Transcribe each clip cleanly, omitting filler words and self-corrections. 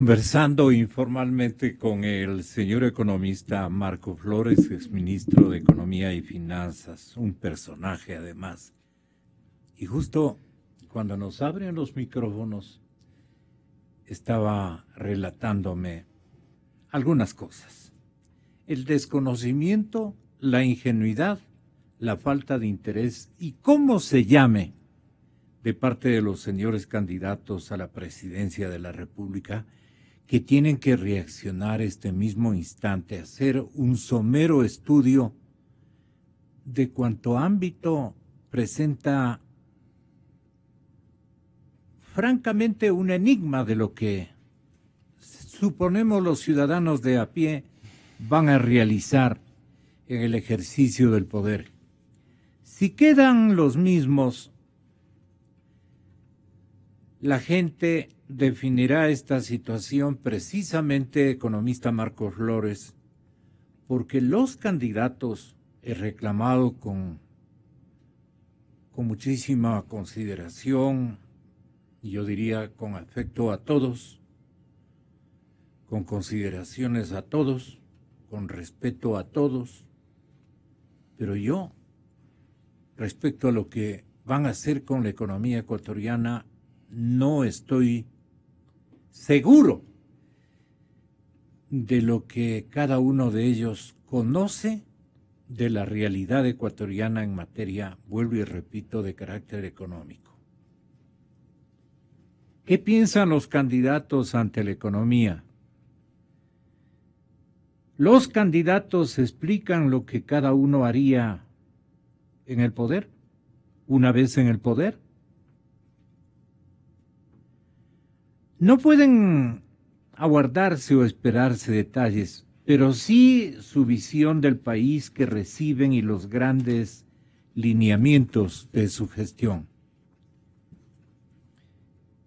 Conversando informalmente con el señor economista Marco Flores, exministro de Economía y Finanzas, un personaje además. Y justo cuando nos abren los micrófonos, estaba relatándome algunas cosas. El desconocimiento, la ingenuidad, la falta de interés y cómo se llame de parte de los señores candidatos a la presidencia de la República, que tienen que reaccionar este mismo instante, hacer un somero estudio de cuánto ámbito presenta francamente un enigma de lo que suponemos los ciudadanos de a pie van a realizar en el ejercicio del poder. Si quedan los mismos, la gente definirá esta situación precisamente, economista Marcos Flores, porque los candidatos, he reclamado con muchísima consideración, y yo diría con afecto a todos, con consideraciones a todos, con respeto a todos, pero yo, respecto a lo que van a hacer con la economía ecuatoriana, no estoy seguro de lo que cada uno de ellos conoce de la realidad ecuatoriana en materia, vuelvo y repito, de carácter económico. ¿Qué piensan los candidatos ante la economía? Los candidatos explican lo que cada uno haría en el poder, una vez en el poder. No pueden aguardarse o esperarse detalles, pero sí su visión del país que reciben y los grandes lineamientos de su gestión.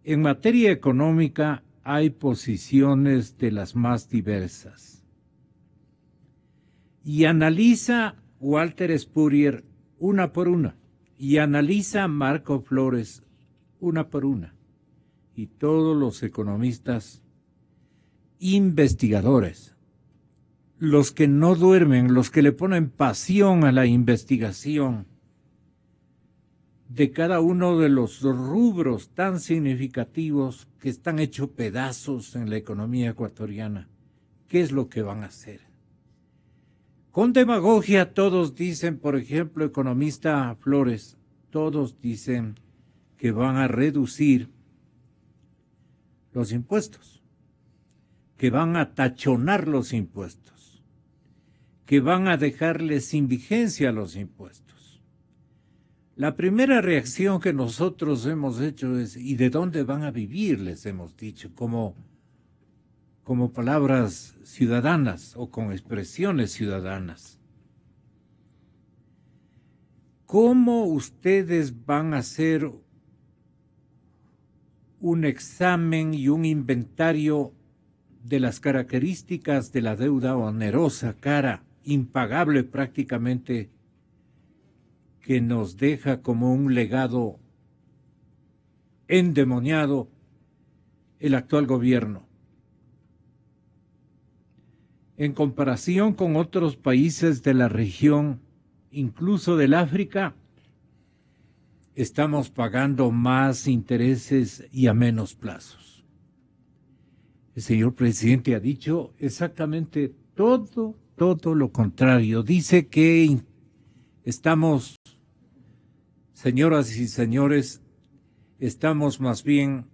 En materia económica hay posiciones de las más diversas. Y analiza Walter Spurrier una por una, y analiza Marco Flores una por una. Y todos los economistas, investigadores, los que no duermen, los que le ponen pasión a la investigación de cada uno de los rubros tan significativos que están hechos pedazos en la economía ecuatoriana, ¿qué es lo que van a hacer? Con demagogia todos dicen, por ejemplo, economista Flores, todos dicen que van a reducir los impuestos, que van a tachonar los impuestos, que van a dejarles sin vigencia los impuestos. La primera reacción que nosotros hemos hecho es, ¿y de dónde van a vivir? Les hemos dicho, como palabras ciudadanas o con expresiones ciudadanas. ¿Cómo ustedes van a hacer un examen y un inventario de las características de la deuda onerosa, cara, impagable prácticamente, que nos deja como un legado endemoniado el actual gobierno? En comparación con otros países de la región, incluso del África, estamos pagando más intereses y a menos plazos. El señor presidente ha dicho exactamente todo lo contrario. Dice que estamos, señoras y señores, estamos más bien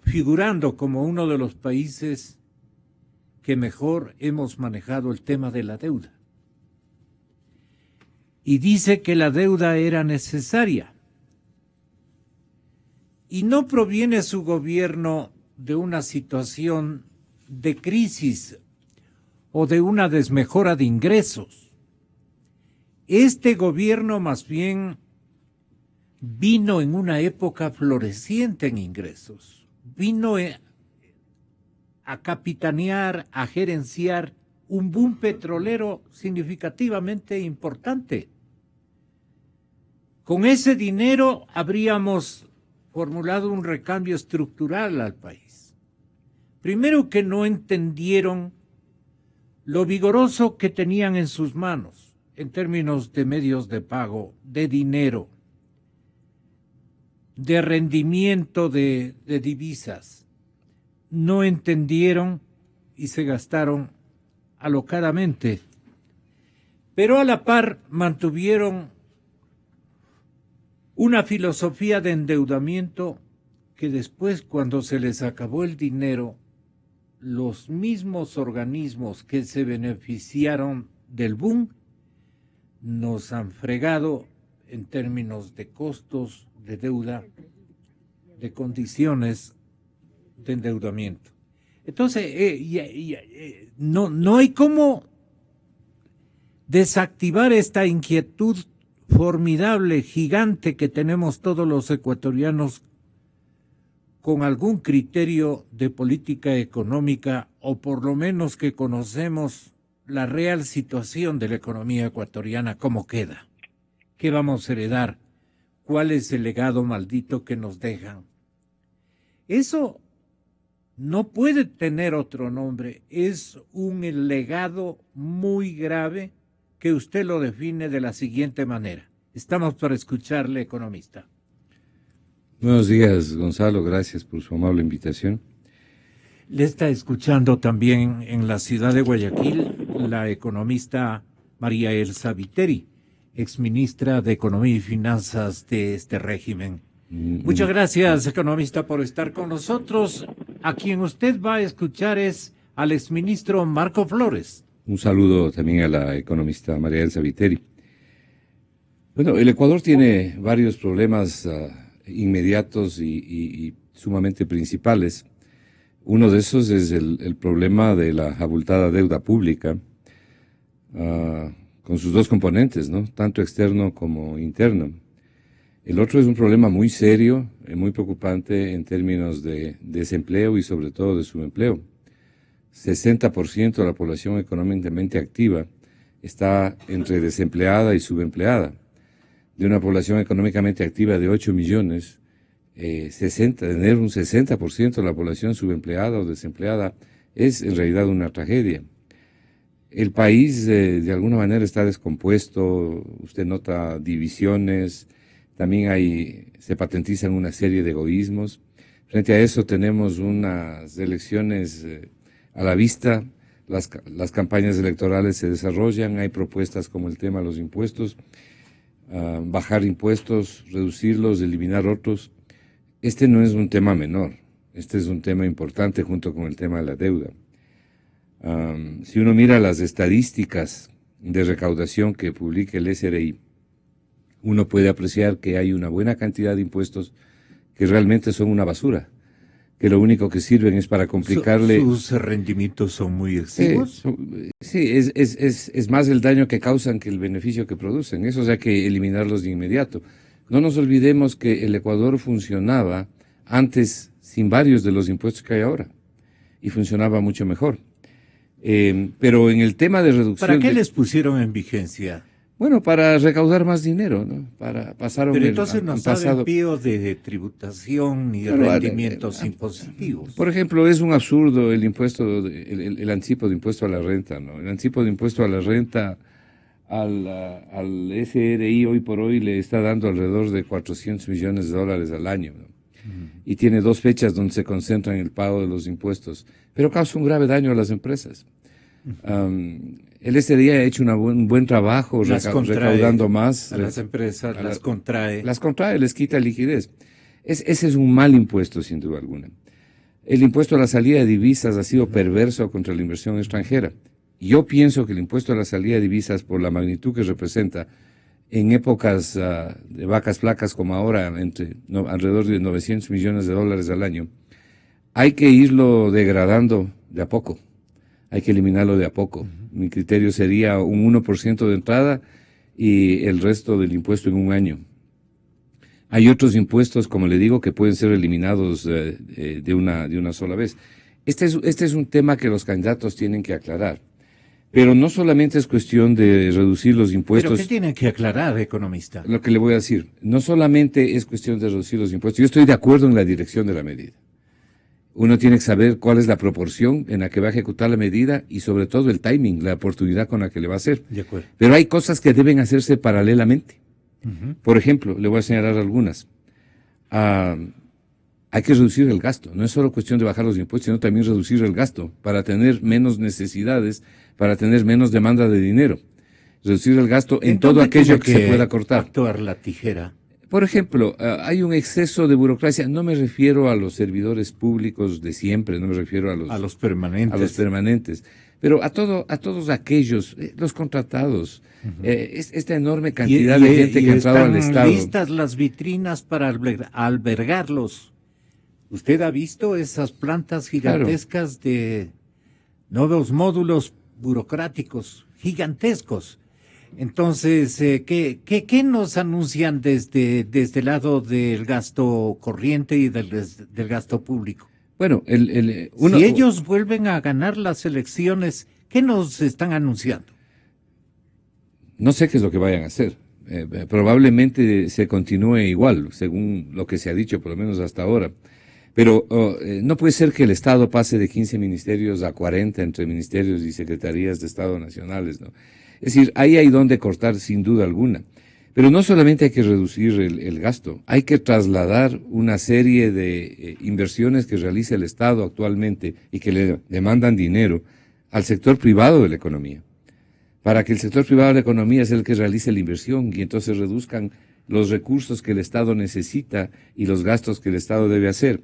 figurando como uno de los países que mejor hemos manejado el tema de la deuda. Y dice que la deuda era necesaria. Y no proviene su gobierno de una situación de crisis o de una desmejora de ingresos. Este gobierno más bien vino en una época floreciente en ingresos. Vino a capitanear, a gerenciar un boom petrolero significativamente importante. Con ese dinero habríamos formulado un recambio estructural al país. Primero que no entendieron lo vigoroso que tenían en sus manos en términos de medios de pago, de dinero, de rendimiento de divisas. No entendieron y se gastaron alocadamente, pero a la par mantuvieron una filosofía de endeudamiento que después, cuando se les acabó el dinero, los mismos organismos que se beneficiaron del boom nos han fregado en términos de costos de deuda, de condiciones de endeudamiento. Entonces, no hay cómo desactivar esta inquietud formidable, gigante que tenemos todos los ecuatorianos con algún criterio de política económica, o por lo menos que conocemos la real situación de la economía ecuatoriana, cómo queda, qué vamos a heredar, cuál es el legado maldito que nos dejan. Eso no puede tener otro nombre, es un legado muy grave que usted lo define de la siguiente manera. Estamos para escucharle, economista. Buenos días, Gonzalo, gracias por su amable invitación. Le está escuchando también en la ciudad de Guayaquil la economista María Elsa Viteri, exministra de Economía y Finanzas de este régimen. Muchas gracias, economista, por estar con nosotros. A quien usted va a escuchar es al exministro Marco Flores. Un saludo también a la economista María Elsa Viteri. Bueno, el Ecuador tiene varios problemas inmediatos y sumamente principales. Uno de esos es el problema de la abultada deuda pública, con sus dos componentes, ¿no? Tanto externo como interno. El otro es un problema muy serio, muy preocupante en términos de desempleo y sobre todo de subempleo. 60% de la población económicamente activa está entre desempleada y subempleada. De una población económicamente activa de 8 millones, tener un 60% de la población subempleada o desempleada es en realidad una tragedia. El país de alguna manera está descompuesto, usted nota divisiones, también se patentizan una serie de egoísmos. Frente a eso tenemos unas elecciones a la vista, las campañas electorales se desarrollan, hay propuestas como el tema de los impuestos, bajar impuestos, reducirlos, eliminar otros. Este no es un tema menor, este es un tema importante junto con el tema de la deuda. Si uno mira las estadísticas de recaudación que publica el SRI, uno puede apreciar que hay una buena cantidad de impuestos que realmente son una basura, que lo único que sirven es para complicarle... ¿Sus rendimientos son muy exiguos? Sí, es más el daño que causan que el beneficio que producen. Eso hay que eliminarlos de inmediato. No nos olvidemos que el Ecuador funcionaba antes sin varios de los impuestos que hay ahora, y funcionaba mucho mejor. Pero en el tema de reducción... ¿Para qué les pusieron en vigencia? Bueno, para recaudar más dinero, ¿no? Pero entonces no saben pío de tributación ni de rendimientos impositivos. Por ejemplo, es un absurdo el impuesto, el anticipo de impuesto a la renta, ¿no? El anticipo de impuesto a la renta al SRI hoy por hoy le está dando alrededor de 400 millones de dólares al año, ¿no? Y tiene 2 fechas donde se concentra en el pago de los impuestos, pero causa un grave daño a las empresas. El SRI ha hecho un buen trabajo recaudando más. A las empresas las contrae. Las contrae, les quita liquidez. Ese es un mal impuesto, sin duda alguna. El impuesto a la salida de divisas ha sido perverso contra la inversión extranjera. Yo pienso que el impuesto a la salida de divisas, por la magnitud que representa, en épocas de vacas flacas como ahora, alrededor de 900 millones de dólares al año, hay que irlo degradando de a poco. Hay que eliminarlo de a poco. Mi criterio sería un 1% de entrada y el resto del impuesto en un año. Hay otros impuestos, como le digo, que pueden ser eliminados de una sola vez. Este es un tema que los candidatos tienen que aclarar. Pero no solamente es cuestión de reducir los impuestos. ¿Pero qué tienen que aclarar, economista? Lo que le voy a decir, no solamente es cuestión de reducir los impuestos. Yo estoy de acuerdo en la dirección de la medida. Uno tiene que saber cuál es la proporción en la que va a ejecutar la medida y sobre todo el timing, la oportunidad con la que le va a hacer. De acuerdo. Pero hay cosas que deben hacerse paralelamente. Ujú. Por ejemplo, le voy a señalar algunas. Hay que reducir el gasto. No es solo cuestión de bajar los impuestos, sino también reducir el gasto para tener menos necesidades, para tener menos demanda de dinero. Reducir el gasto en todo aquello que se pueda cortar. Actuar la tijera. Por ejemplo, hay un exceso de burocracia. No me refiero a los servidores públicos de siempre, no me refiero a los permanentes, pero a todos aquellos, los contratados, esta enorme cantidad de gente que ha entrado al Estado. Están listas las vitrinas para albergarlos. ¿Usted ha visto esas plantas gigantescas de nuevos módulos burocráticos gigantescos? Entonces, ¿qué nos anuncian desde el lado del gasto corriente y del gasto público? Bueno, si ellos vuelven a ganar las elecciones, ¿qué nos están anunciando? No sé qué es lo que vayan a hacer. Probablemente se continúe igual, según lo que se ha dicho, por lo menos hasta ahora. Pero no puede ser que el Estado pase de 15 ministerios a 40 entre ministerios y secretarías de Estado nacionales, ¿no? Es decir, ahí hay donde cortar sin duda alguna. Pero no solamente hay que reducir el gasto, hay que trasladar una serie de inversiones que realiza el Estado actualmente y que le demandan dinero al sector privado de la economía. Para que el sector privado de la economía sea el que realice la inversión y entonces reduzcan los recursos que el Estado necesita y los gastos que el Estado debe hacer.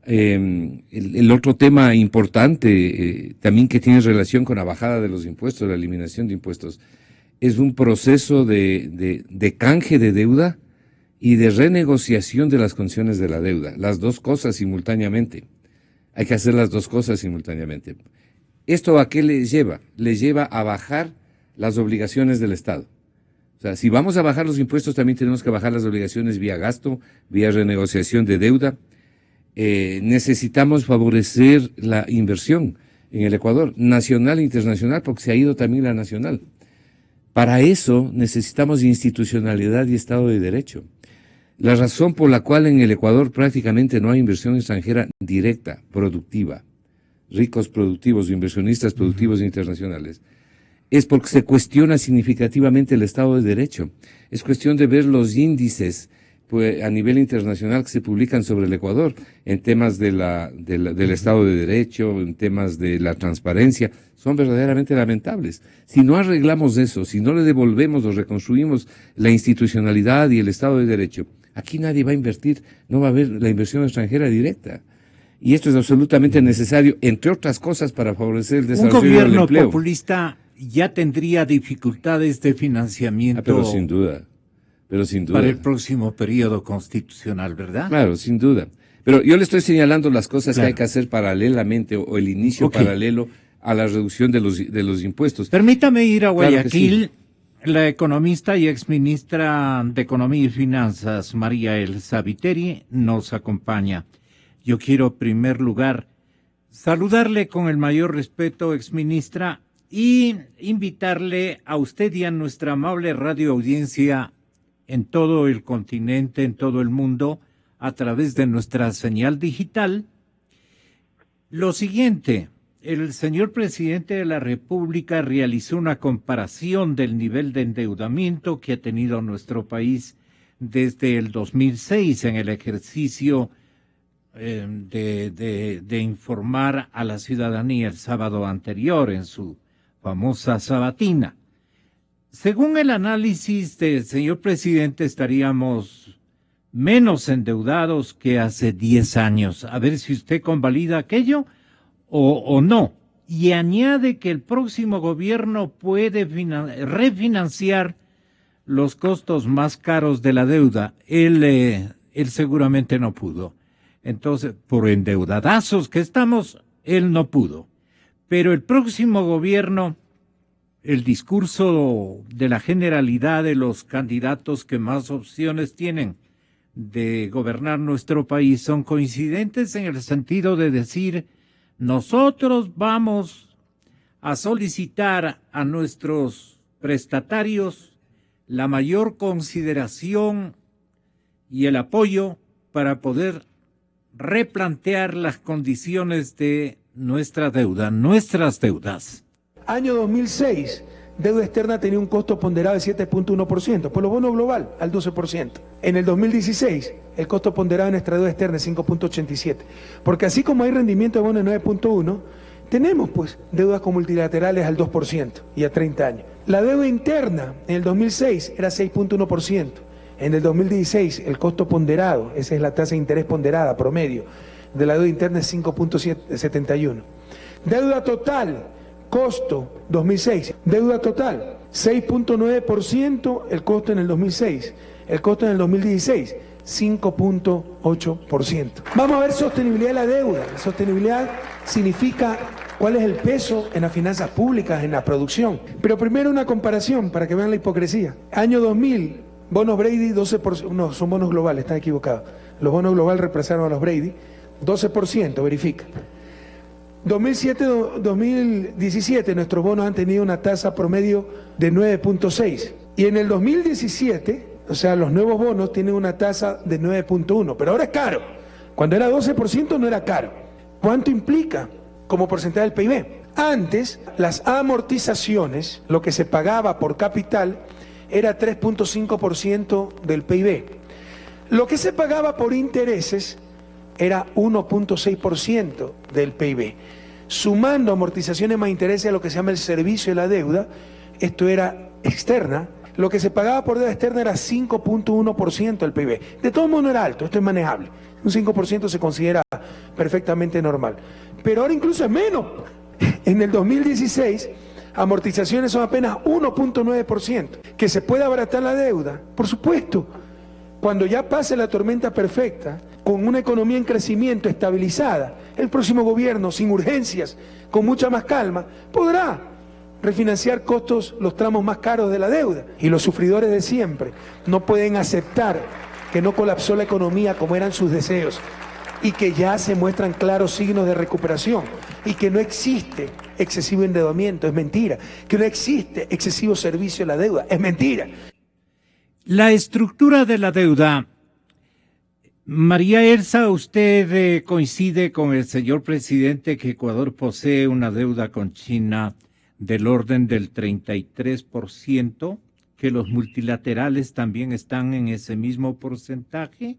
El otro tema importante también que tiene relación con la bajada de los impuestos, la eliminación de impuestos, es un proceso de canje de deuda y de renegociación de las condiciones de la deuda, las dos cosas simultáneamente. Hay que hacer las dos cosas simultáneamente. ¿Esto a qué les lleva? Les lleva a bajar las obligaciones del Estado. O sea, si vamos a bajar los impuestos, también tenemos que bajar las obligaciones vía gasto, vía renegociación de deuda. Necesitamos favorecer la inversión en el Ecuador, nacional e internacional, porque se ha ido también la nacional. Para eso necesitamos institucionalidad y Estado de Derecho. La razón por la cual en el Ecuador prácticamente no hay inversión extranjera directa, productiva, ricos productivos, inversionistas productivos internacionales, es porque se cuestiona significativamente el Estado de Derecho. Es cuestión de ver los índices a nivel internacional que se publican sobre el Ecuador en temas del Estado de Derecho, en temas de la transparencia, son verdaderamente lamentables. Si no arreglamos eso, si no le devolvemos o reconstruimos la institucionalidad y el Estado de Derecho, aquí nadie va a invertir, no va a haber la inversión extranjera directa. Y esto es absolutamente necesario, entre otras cosas, para favorecer el desarrollo del empleo. Un gobierno populista ya tendría dificultades de financiamiento. Pero sin duda. Para el próximo periodo constitucional, ¿verdad? Claro, sin duda. Pero yo le estoy señalando las cosas que hay que hacer paralelamente o el inicio paralelo a la reducción de los impuestos. Permítame ir a Guayaquil. Sí. La economista y exministra de Economía y Finanzas, María Elsa Viteri, nos acompaña. Yo quiero, en primer lugar, saludarle con el mayor respeto, exministra, y invitarle a usted y a nuestra amable radioaudiencia en todo el continente, en todo el mundo, a través de nuestra señal digital. Lo siguiente, el señor presidente de la República realizó una comparación del nivel de endeudamiento que ha tenido nuestro país desde el 2006 en el ejercicio de informar a la ciudadanía el sábado anterior en su famosa sabatina. Según el análisis del señor presidente, estaríamos menos endeudados que hace 10 años. A ver si usted convalida aquello o no. Y añade que el próximo gobierno puede refinanciar los costos más caros de la deuda. Él seguramente no pudo. Entonces, por endeudadazos que estamos, él no pudo. Pero el próximo gobierno, el discurso de la generalidad de los candidatos que más opciones tienen de gobernar nuestro país son coincidentes en el sentido de decir, nosotros vamos a solicitar a nuestros prestatarios la mayor consideración y el apoyo para poder replantear las condiciones de nuestra deuda, nuestras deudas. Año 2006, deuda externa tenía un costo ponderado de 7.1%, por lo bono global al 12%. En el 2016, el costo ponderado de nuestra deuda externa es 5.87%, porque así como hay rendimiento de bono de 9.1%, tenemos pues deudas con multilaterales al 2% y a 30 años. La deuda interna en el 2006 era 6.1%. En el 2016 el costo ponderado, esa es la tasa de interés ponderada promedio, de la deuda interna es 5.71. Deuda total, costo 2006, deuda total 6.9% el costo en el 2006, el costo en el 2016 5.8%. Vamos a ver sostenibilidad de la deuda. La sostenibilidad significa cuál es el peso en las finanzas públicas, en la producción. Pero primero una comparación para que vean la hipocresía. Año 2000, bonos Brady 12%, no, son bonos globales, están equivocados. Los bonos globales reemplazaron a los Brady, 12%, verifica. 2007-2017 nuestros bonos han tenido una tasa promedio de 9.6 y en el 2017, o sea, los nuevos bonos tienen una tasa de 9.1, pero ahora es caro. Cuando era 12% no era caro. ¿Cuánto implica como porcentaje del PIB? Antes, las amortizaciones, lo que se pagaba por capital, era 3.5% del PIB. Lo que se pagaba por intereses era 1.6% del PIB. Sumando amortizaciones más intereses a lo que se llama el servicio de la deuda, esto era externa, lo que se pagaba por deuda externa era 5.1% del PIB. De todo modo no era alto, esto es manejable. Un 5% se considera perfectamente normal. Pero ahora incluso es menos. En el 2016, amortizaciones son apenas 1.9%. ¿Que se puede abaratar la deuda? Por supuesto. Cuando ya pase la tormenta perfecta, con una economía en crecimiento estabilizada, el próximo gobierno, sin urgencias, con mucha más calma, podrá refinanciar costos, los tramos más caros de la deuda. Y los sufridores de siempre no pueden aceptar que no colapsó la economía como eran sus deseos y que ya se muestran claros signos de recuperación y que no existe excesivo endeudamiento, es mentira. Que no existe excesivo servicio a la deuda, es mentira. La estructura de la deuda. María Elsa, usted coincide con el señor presidente que Ecuador posee una deuda con China del orden del 33%, que los multilaterales también están en ese mismo porcentaje,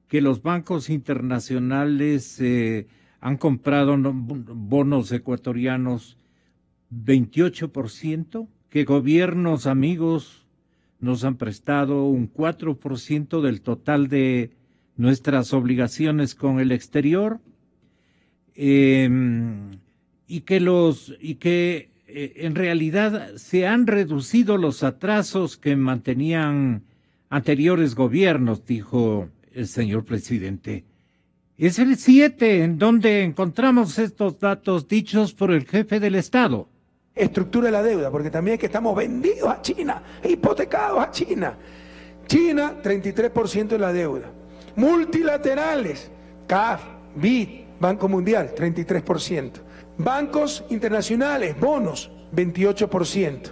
que los bancos internacionales han comprado bonos ecuatorianos 28%, que gobiernos amigos nos han prestado un 4% del total de nuestras obligaciones con el exterior, y que en realidad se han reducido los atrasos que mantenían anteriores gobiernos, dijo el señor presidente. Es el 7 en donde encontramos estos datos dichos por el jefe del Estado. Estructura de la deuda, porque también es que estamos vendidos a China, hipotecados a China. China, 33% de la deuda. Multilaterales, CAF, BID, Banco Mundial, 33%. Bancos internacionales, bonos, 28%.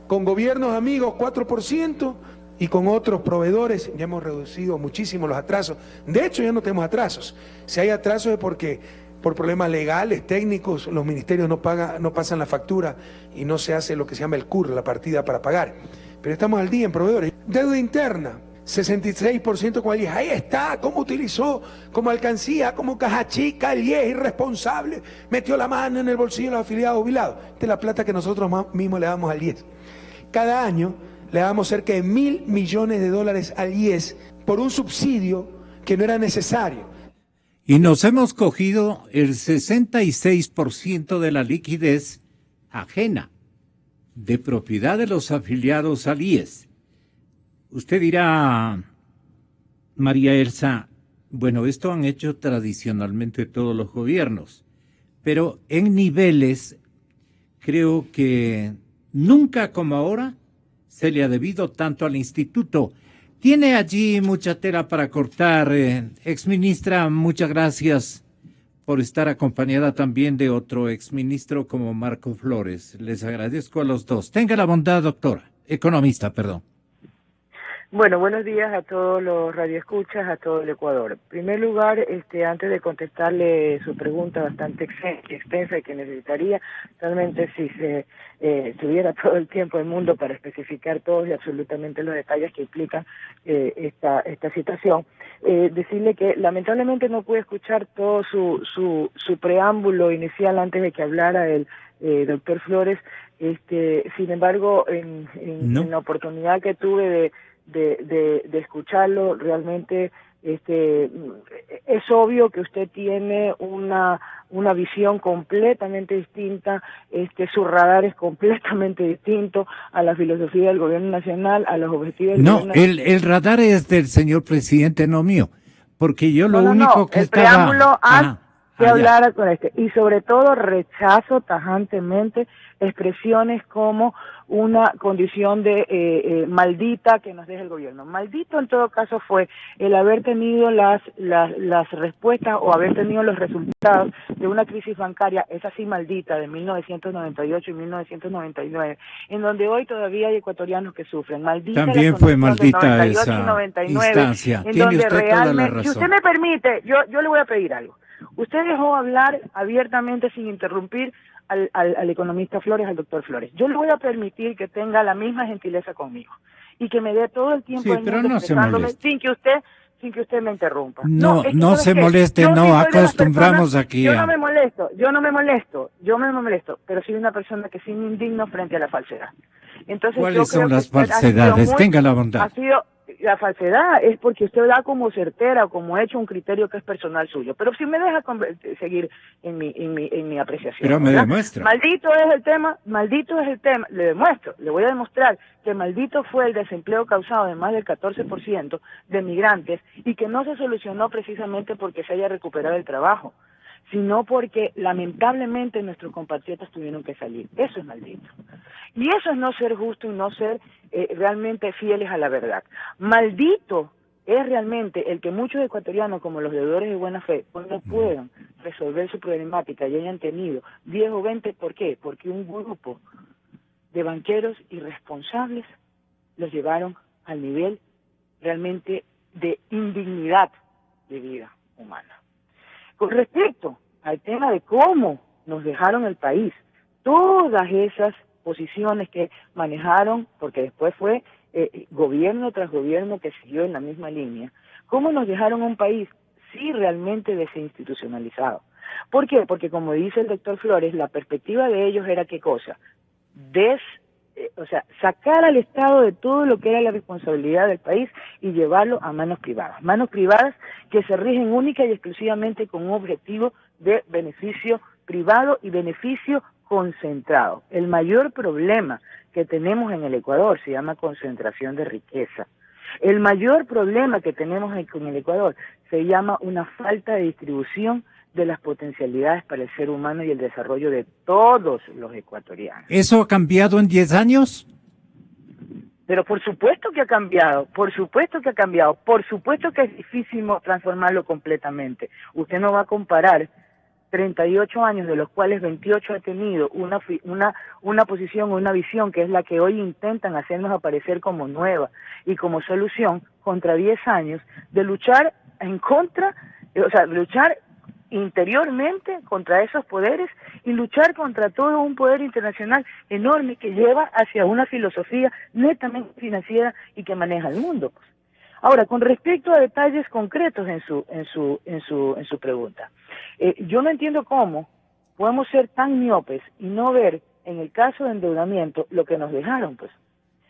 Con gobiernos amigos, 4%. Y con otros proveedores ya hemos reducido muchísimo los atrasos. De hecho, ya no tenemos atrasos. Si hay atrasos es porque por problemas legales, técnicos, los ministerios no pasan la factura y no se hace lo que se llama el CUR, la partida para pagar. Pero estamos al día en proveedores. Deuda interna, 66% con el IES. Ahí está, cómo utilizó como alcancía, como caja chica, el IES irresponsable, metió la mano en el bolsillo de los afiliados jubilados. Esta es la plata que nosotros mismos le damos al IES. Cada año le damos cerca de $1.000 millones al IES por un subsidio que no era necesario. Y nos hemos cogido el 66% de la liquidez ajena, de propiedad de los afiliados al IES. Usted dirá, María Elsa, bueno, esto han hecho tradicionalmente todos los gobiernos, pero en niveles creo que nunca como ahora se le ha debido tanto al instituto. Tiene allí mucha tela para cortar. Exministra, muchas gracias por estar acompañada también de otro exministro como Marco Flores. Les agradezco a los dos. Tenga la bondad, doctora. Economista, perdón. Bueno, buenos días a todos los radioescuchas, a todo el Ecuador. En primer lugar, antes de contestarle su pregunta bastante extensa y que necesitaría, realmente si se tuviera todo el tiempo del mundo para especificar todos y absolutamente los detalles que implican esta situación, decirle que lamentablemente no pude escuchar todo su preámbulo inicial antes de que hablara el doctor Flores. Sin embargo, en la oportunidad que tuve de escucharlo, realmente es obvio que usted tiene una visión completamente distinta, su radar es completamente distinto a la filosofía del gobierno nacional, a los objetivos del gobierno nacional. El radar es del señor presidente, no mío, porque yo lo único que el estaba... preámbulo que hablara con y sobre todo rechazo tajantemente expresiones como una condición de maldita que nos deja el gobierno. Maldito en todo caso fue el haber tenido las respuestas o haber tenido los resultados de una crisis bancaria, esa sí maldita, de 1998 y 1999, en donde hoy todavía hay ecuatorianos que sufren. Maldita también la fue maldita 98 esa y 99, instancia. en Tiene donde usted toda la realmente, razón. si usted me permite, yo le voy a pedir algo. Usted dejó hablar abiertamente sin interrumpir al economista Flores, al doctor Flores. Yo le voy a permitir que tenga la misma gentileza conmigo y que me dé todo el tiempo del mundo expresándome sin que usted me interrumpa. No se moleste, no acostumbramos aquí Yo no me molesto, pero soy una persona que sí me indigno frente a la falsedad. Entonces, ¿cuáles son las falsedades? Tenga la bondad. La falsedad es porque usted da como certera o como hecho un criterio que es personal suyo. Pero si me deja seguir en mi apreciación. Pero me demuestra. Maldito es el tema, le voy a demostrar que maldito fue el desempleo causado de más del 14% de migrantes y que no se solucionó precisamente porque se haya recuperado el trabajo, sino porque lamentablemente nuestros compatriotas tuvieron que salir. Eso es maldito. Y eso es no ser justo y no ser realmente fieles a la verdad. Maldito es realmente el que muchos ecuatorianos, como los deudores de buena fe, no puedan resolver su problemática y hayan tenido 10 o 20. ¿Por qué? Porque un grupo de banqueros irresponsables los llevaron al nivel realmente de indignidad de vida humana. Con respecto al tema de cómo nos dejaron el país, todas esas posiciones que manejaron, porque después fue gobierno tras gobierno que siguió en la misma línea, cómo nos dejaron un país sí realmente desinstitucionalizado. ¿Por qué? Porque como dice el doctor Flores, la perspectiva de ellos era ¿qué cosa? Sacar al Estado de todo lo que era la responsabilidad del país y llevarlo a manos privadas que se rigen única y exclusivamente con un objetivo de beneficio privado y beneficio concentrado. El mayor problema que tenemos en el Ecuador se llama concentración de riqueza. El mayor problema que tenemos en el Ecuador se llama una falta de distribución de las potencialidades para el ser humano y el desarrollo de todos los ecuatorianos. ¿Eso ha cambiado en 10 años? Pero por supuesto que ha cambiado, por supuesto que es difícil transformarlo completamente. Usted no va a comparar 38 años, de los cuales 28 ha tenido una posición o una visión que es la que hoy intentan hacernos aparecer como nueva y como solución, contra 10 años de luchar luchar interiormente contra esos poderes y luchar contra todo un poder internacional enorme que lleva hacia una filosofía netamente financiera y que maneja el mundo. Ahora, con respecto a detalles concretos en su pregunta, yo no entiendo cómo podemos ser tan miopes y no ver en el caso de endeudamiento lo que nos dejaron, pues.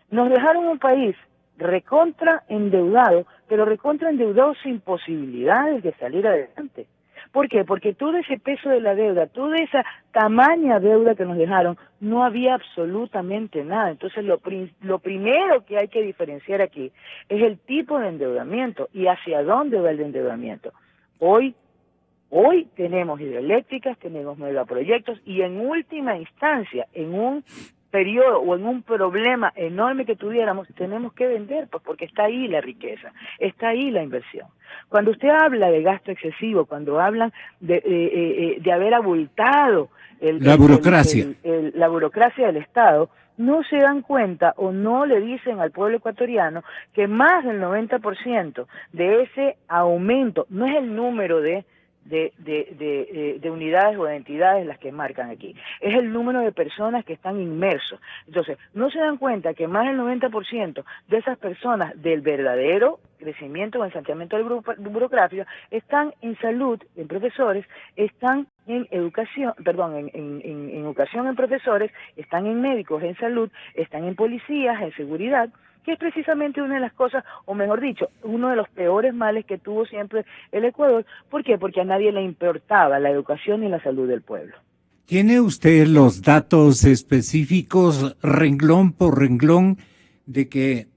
Nos dejaron un país recontra endeudado, pero recontra endeudado sin posibilidades de salir adelante. ¿Por qué? Porque todo ese peso de la deuda, toda esa tamaña deuda que nos dejaron, no había absolutamente nada. Entonces, lo primero que hay que diferenciar aquí es el tipo de endeudamiento y hacia dónde va el endeudamiento. Hoy tenemos hidroeléctricas, tenemos megaproyectos y en última instancia, en un periodo o en un problema enorme que tuviéramos, tenemos que vender, pues porque está ahí la riqueza, está ahí la inversión. Cuando usted habla de gasto excesivo, cuando hablan de haber abultado la burocracia del Estado, no se dan cuenta o no le dicen al pueblo ecuatoriano que más del 90% de ese aumento, no es el número de unidades o de entidades las que marcan aquí, es el número de personas que están inmersos. Entonces, no se dan cuenta que más del 90% de esas personas del verdadero crecimiento o ensanchamiento del burocrático están en salud, en profesores, están en educación, en educación en profesores, están en médicos, en salud, están en policías, en seguridad, que es precisamente una de las cosas, o mejor dicho, uno de los peores males que tuvo siempre el Ecuador. ¿Por qué? Porque a nadie le importaba la educación y la salud del pueblo. ¿Tiene usted los datos específicos, renglón por renglón, de que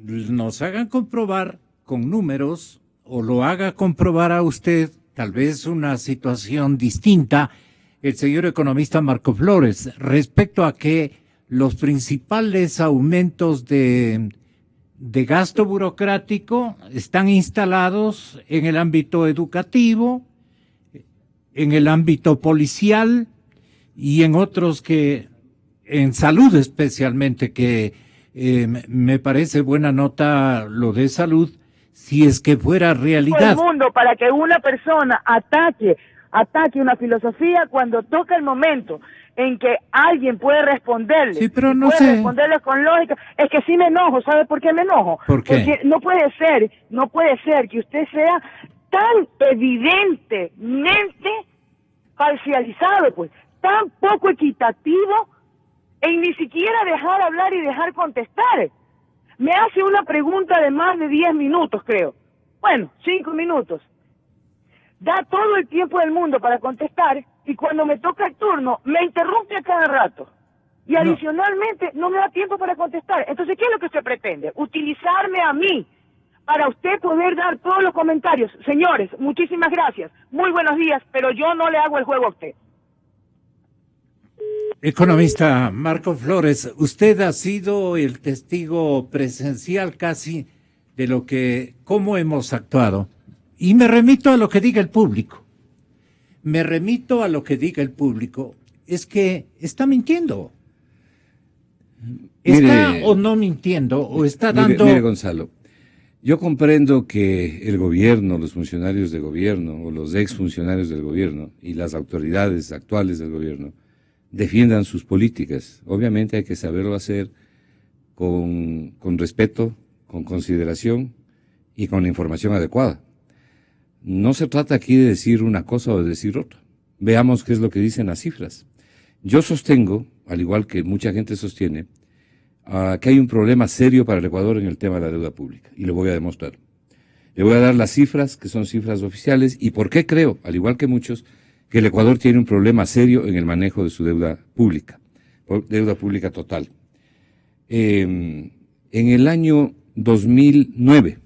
nos hagan comprobar con números, o lo haga comprobar a usted, tal vez una situación distinta, el señor economista Marco Flores, respecto a que los principales aumentos de gasto burocrático están instalados en el ámbito educativo, en el ámbito policial y en otros que, en salud especialmente, que me parece buena nota lo de salud, si es que fuera realidad. Todo el mundo, para que una persona ataque una filosofía, cuando toca el momento en que alguien puede responderle, sí, pero no puede sé. responderle con lógica, es que sí me enojo. ¿Sabe por qué me enojo? ¿Por qué? Porque no puede ser que usted sea tan evidentemente parcializado, pues, tan poco equitativo, en ni siquiera dejar hablar y dejar contestar. Me hace una pregunta de más de 10 minutos, creo. Bueno, 5 minutos. Da todo el tiempo del mundo para contestar, y cuando me toca el turno, me interrumpe a cada rato. Y adicionalmente, no me da tiempo para contestar. Entonces, ¿qué es lo que usted pretende? Utilizarme a mí para usted poder dar todos los comentarios. Señores, muchísimas gracias. Muy buenos días, pero yo no le hago el juego a usted. Economista Marco Flores, usted ha sido el testigo presencial casi de cómo hemos actuado. Y me remito a lo que diga el público. Es que está mintiendo. ¿Está o no mintiendo? ¿O está dando...? Mire, Gonzalo, yo comprendo que el gobierno, los funcionarios de gobierno, o los exfuncionarios del gobierno, y las autoridades actuales del gobierno, defiendan sus políticas. Obviamente hay que saberlo hacer con respeto, con consideración y con la información adecuada. No se trata aquí de decir una cosa o de decir otra. Veamos qué es lo que dicen las cifras. Yo sostengo, al igual que mucha gente sostiene, que hay un problema serio para el Ecuador en el tema de la deuda pública, y lo voy a demostrar. Le voy a dar las cifras, que son cifras oficiales, y por qué creo, al igual que muchos, que el Ecuador tiene un problema serio en el manejo de su deuda pública total. En el año 2009,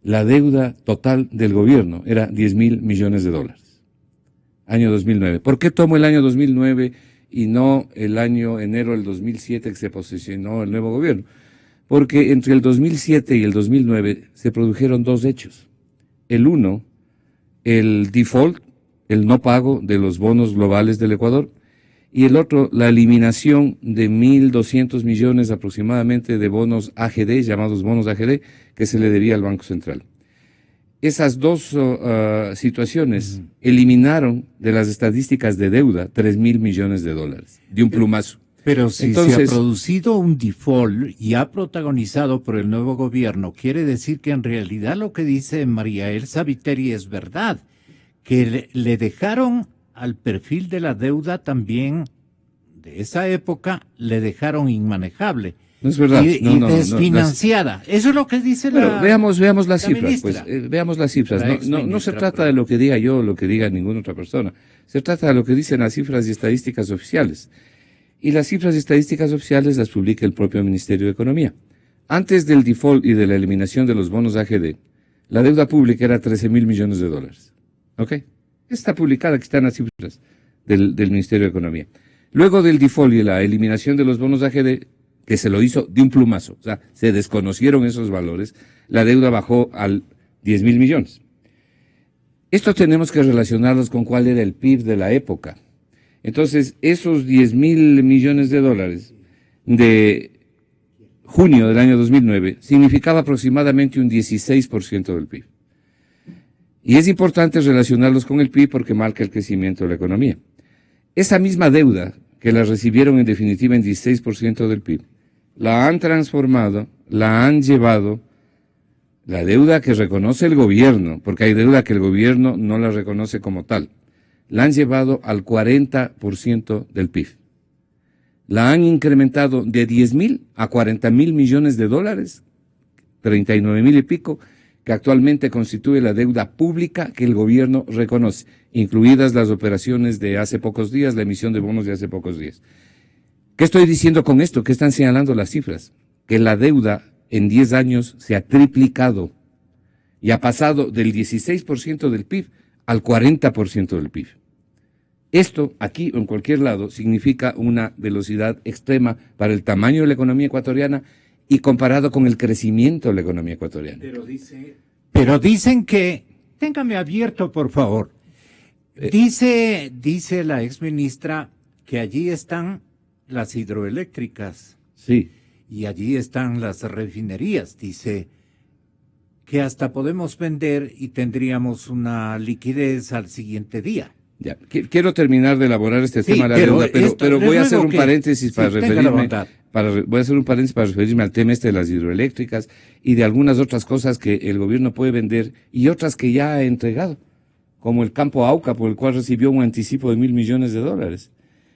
la deuda total del gobierno era 10.000 millones de dólares. Año 2009. ¿Por qué tomo el año 2009 y no el año enero del 2007 que se posesionó el nuevo gobierno? Porque entre el 2007 y el 2009 se produjeron dos hechos. El uno, el default, el no pago de los bonos globales del Ecuador, y el otro, la eliminación de 1.200 millones aproximadamente de bonos AGD, llamados bonos AGD, que se le debía al Banco Central. Esas dos situaciones eliminaron de las estadísticas de deuda 3.000 millones de dólares, de un plumazo. Pero si se ha producido un default y ha protagonizado por el nuevo gobierno, quiere decir que en realidad lo que dice María Elsa Viteri es verdad, que le dejaron al perfil de la deuda también de esa época, le dejaron inmanejable. No es verdad. Y desfinanciada. Eso es lo que dice la veamos las cifras, ministra. pues, veamos las cifras. No se trata de lo que diga yo o lo que diga ninguna otra persona. Se trata de lo que dicen las cifras y estadísticas oficiales. Y las cifras y estadísticas oficiales las publica el propio Ministerio de Economía. Antes del default y de la eliminación de los bonos AGD, la deuda pública era 13.000 millones de dólares. ¿Ok? Está publicada, aquí están las cifras del Ministerio de Economía. Luego del default y la eliminación de los bonos AGD, que se lo hizo de un plumazo, o sea, se desconocieron esos valores, la deuda bajó al 10.000 millones. Esto tenemos que relacionarlos con cuál era el PIB de la época. Entonces, esos 10.000 millones de dólares de junio del año 2009 significaba aproximadamente un 16% del PIB. Y es importante relacionarlos con el PIB porque marca el crecimiento de la economía. Esa misma deuda, que la recibieron en definitiva en 16% del PIB, la han transformado, la han llevado, la deuda que reconoce el gobierno, porque hay deuda que el gobierno no la reconoce como tal, la han llevado al 40% del PIB. La han incrementado de 10.000 a 40.000 millones de dólares, 39.000 y pico, que actualmente constituye la deuda pública que el gobierno reconoce, incluidas las operaciones de hace pocos días, la emisión de bonos de hace pocos días. ¿Qué estoy diciendo con esto? ¿Qué están señalando las cifras? Que la deuda en 10 años se ha triplicado y ha pasado del 16% del PIB al 40% del PIB. Esto, aquí o en cualquier lado, significa una velocidad extrema para el tamaño de la economía ecuatoriana y comparado con el crecimiento de la economía ecuatoriana. Pero dicen que, téngame abierto, por favor. Dice la exministra que allí están las hidroeléctricas. Sí. Y allí están las refinerías. Dice que hasta podemos vender y tendríamos una liquidez al siguiente día. Ya, quiero terminar de elaborar este tema de la deuda, pero voy a hacer un paréntesis para referirme, voy a hacer un paréntesis para referirme al tema de las hidroeléctricas y de algunas otras cosas que el gobierno puede vender y otras que ya ha entregado, como el campo Auca, por el cual recibió un anticipo de $1.000 millones,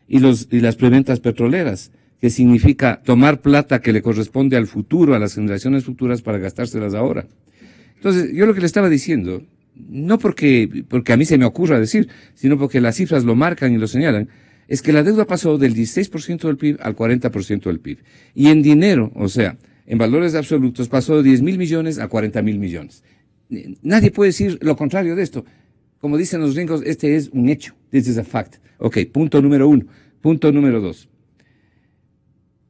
y las preventas petroleras, que significa tomar plata que le corresponde al futuro, a las generaciones futuras, para gastárselas ahora. Entonces, yo lo que le estaba diciendo, no porque a mí se me ocurra decir, sino porque las cifras lo marcan y lo señalan, es que la deuda pasó del 16% del PIB al 40% del PIB. Y en dinero, o sea, en valores absolutos, pasó de 10.000 millones a 40.000 millones. Nadie puede decir lo contrario de esto. Como dicen los gringos, este es un hecho. This is a fact. Ok, punto número 1. Punto número 2.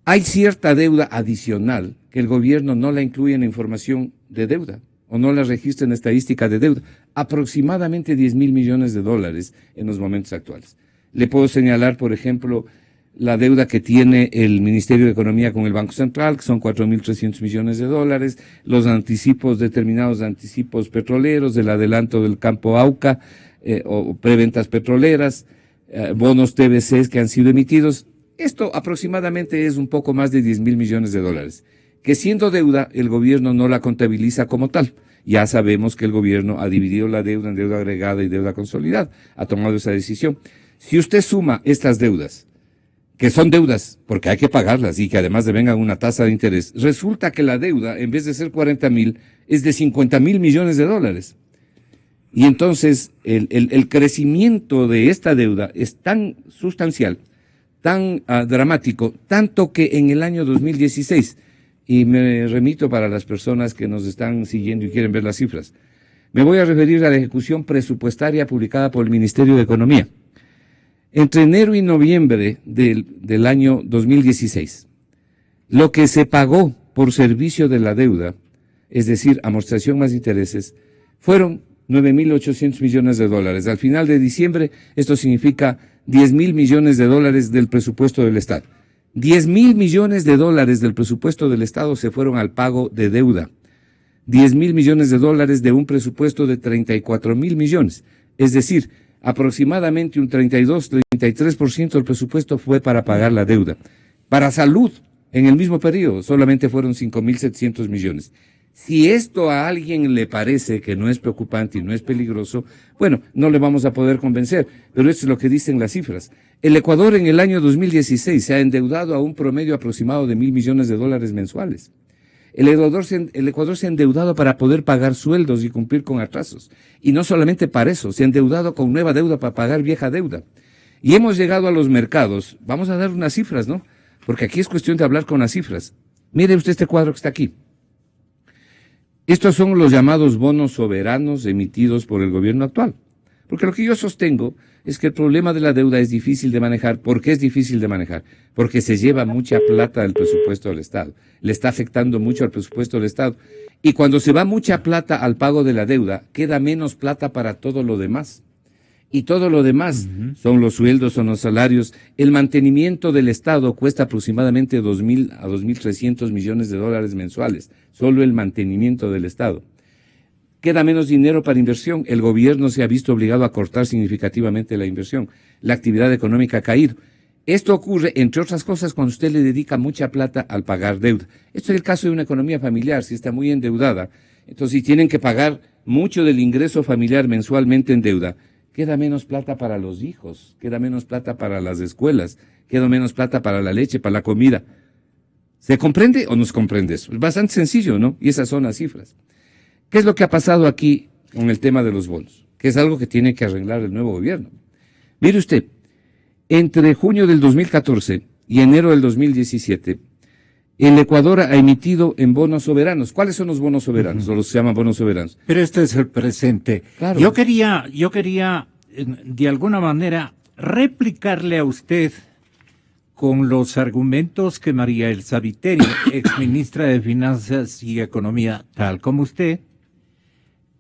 Hay cierta deuda adicional que el gobierno no la incluye en la información de deuda o no la registra en estadística de deuda. Aproximadamente 10.000 millones de dólares en los momentos actuales. Le puedo señalar, por ejemplo, la deuda que tiene el Ministerio de Economía con el Banco Central, que son 4.300 millones de dólares, los anticipos, determinados anticipos petroleros, el adelanto del campo Auca, o preventas petroleras, bonos TBCs que han sido emitidos. Esto aproximadamente es un poco más de 10.000 millones de dólares, que siendo deuda, el gobierno no la contabiliza como tal. Ya sabemos que el gobierno ha dividido la deuda en deuda agregada y deuda consolidada, ha tomado esa decisión. Si usted suma estas deudas, que son deudas porque hay que pagarlas y que además devengan una tasa de interés, resulta que la deuda, en vez de ser 40.000, es de 50.000 millones de dólares. Y entonces el crecimiento de esta deuda es tan sustancial, tan dramático, tanto que en el año 2016, y me remito para las personas que nos están siguiendo y quieren ver las cifras, me voy a referir a la ejecución presupuestaria publicada por el Ministerio de Economía. Entre enero y noviembre del año 2016, lo que se pagó por servicio de la deuda, es decir, amortización más intereses, fueron 9.800 millones de dólares. Al final de diciembre, esto significa 10.000 millones de dólares del presupuesto del Estado. 10.000 millones de dólares del presupuesto del Estado se fueron al pago de deuda. 10.000 millones de dólares de un presupuesto de 34.000 millones. Es decir, aproximadamente un 32-33% del presupuesto fue para pagar la deuda. Para salud, en el mismo periodo, solamente fueron 5.700 millones. Si esto a alguien le parece que no es preocupante y no es peligroso, bueno, no le vamos a poder convencer, pero esto es lo que dicen las cifras. El Ecuador en el año 2016 se ha endeudado a un promedio aproximado de 1.000 millones de dólares mensuales. El Ecuador se ha endeudado para poder pagar sueldos y cumplir con atrasos. Y no solamente para eso, se ha endeudado con nueva deuda para pagar vieja deuda. Y hemos llegado a los mercados, vamos a dar unas cifras, ¿no? Porque aquí es cuestión de hablar con las cifras. Mire usted este cuadro que está aquí. Estos son los llamados bonos soberanos emitidos por el gobierno actual. Porque lo que yo sostengo es que el problema de la deuda es difícil de manejar. ¿Por qué es difícil de manejar? Porque se lleva mucha plata del presupuesto del Estado. Le está afectando mucho al presupuesto del Estado. Y cuando se va mucha plata al pago de la deuda, queda menos plata para todo lo demás. Y todo lo demás son los sueldos, son los salarios. El mantenimiento del Estado cuesta aproximadamente 2.000 a 2.300 millones de dólares mensuales. Solo el mantenimiento del Estado. Queda menos dinero para inversión. El gobierno se ha visto obligado a cortar significativamente la inversión. La actividad económica ha caído. Esto ocurre, entre otras cosas, cuando usted le dedica mucha plata al pagar deuda. Esto es el caso de una economía familiar. Si está muy endeudada, entonces si tienen que pagar mucho del ingreso familiar mensualmente en deuda, queda menos plata para los hijos, queda menos plata para las escuelas, queda menos plata para la leche, para la comida. ¿Se comprende o no se comprende eso? Es bastante sencillo, ¿no? Y esas son las cifras. ¿Qué es lo que ha pasado aquí con el tema de los bonos? Que es algo que tiene que arreglar el nuevo gobierno. Mire usted, entre junio del 2014 y enero del 2017, el Ecuador ha emitido en bonos soberanos. ¿Cuáles son los bonos soberanos? O los se llaman bonos soberanos. Pero este es el presente. Claro. Yo quería, de alguna manera, replicarle a usted con los argumentos que María Elsa Viteri, exministra de Finanzas y Economía, tal como usted,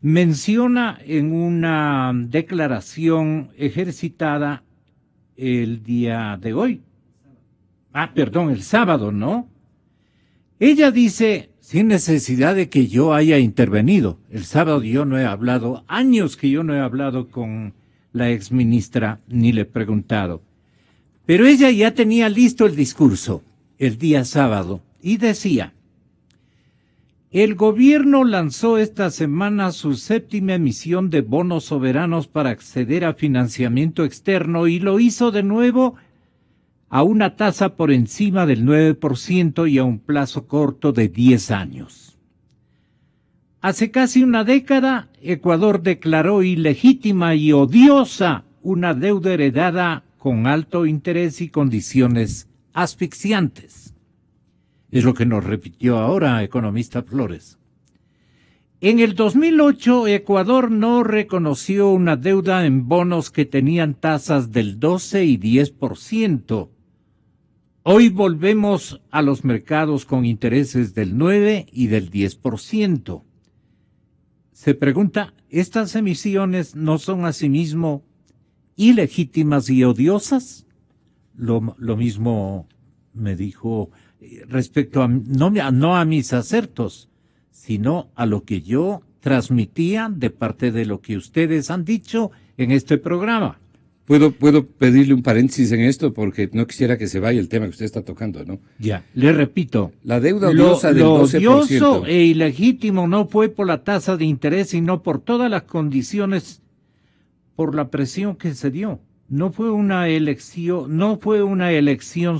menciona en una declaración ejercitada el día de hoy. El sábado, ¿no? Ella dice, sin necesidad de que yo haya intervenido, el sábado yo no he hablado, años que yo no he hablado con la exministra ni le he preguntado, pero ella ya tenía listo el discurso el día sábado y decía, el gobierno lanzó esta semana su 7ª emisión de bonos soberanos para acceder a financiamiento externo y lo hizo de nuevo a una tasa por encima del 9% y a un plazo corto de 10 años. Hace casi una década, Ecuador declaró ilegítima y odiosa una deuda heredada con alto interés y condiciones asfixiantes. Es lo que nos repitió ahora economista Flores. En el 2008, Ecuador no reconoció una deuda en bonos que tenían tasas del 12 y 10%. Hoy volvemos a los mercados con intereses del 9 y del 10%. Se pregunta, ¿estas emisiones no son asimismo ilegítimas y odiosas? Lo mismo me dijo respecto a, no a mis acertos, sino a lo que yo transmitía de parte de lo que ustedes han dicho en este programa. Puedo pedirle un paréntesis en esto porque no quisiera que se vaya el tema que usted está tocando, ¿no? Ya, le repito. La deuda odiosa del 12%. Lo odioso e ilegítimo no fue por la tasa de interés, sino por todas las condiciones, por la presión que se dio. No fue una elección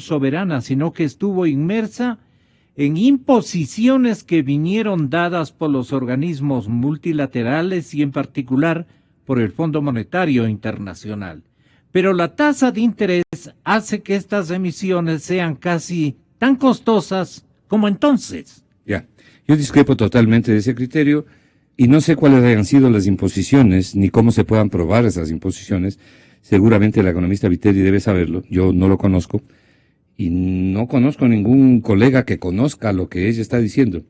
soberana, sino que estuvo inmersa en imposiciones que vinieron dadas por los organismos multilaterales y en particular por el Fondo Monetario Internacional. Pero la tasa de interés hace que estas emisiones sean casi tan costosas como entonces. Ya, yo discrepo totalmente de ese criterio y no sé cuáles hayan sido las imposiciones ni cómo se puedan probar esas imposiciones. Seguramente la economista Viteri debe saberlo, yo no lo conozco y no conozco ningún colega que conozca lo que ella está diciendo.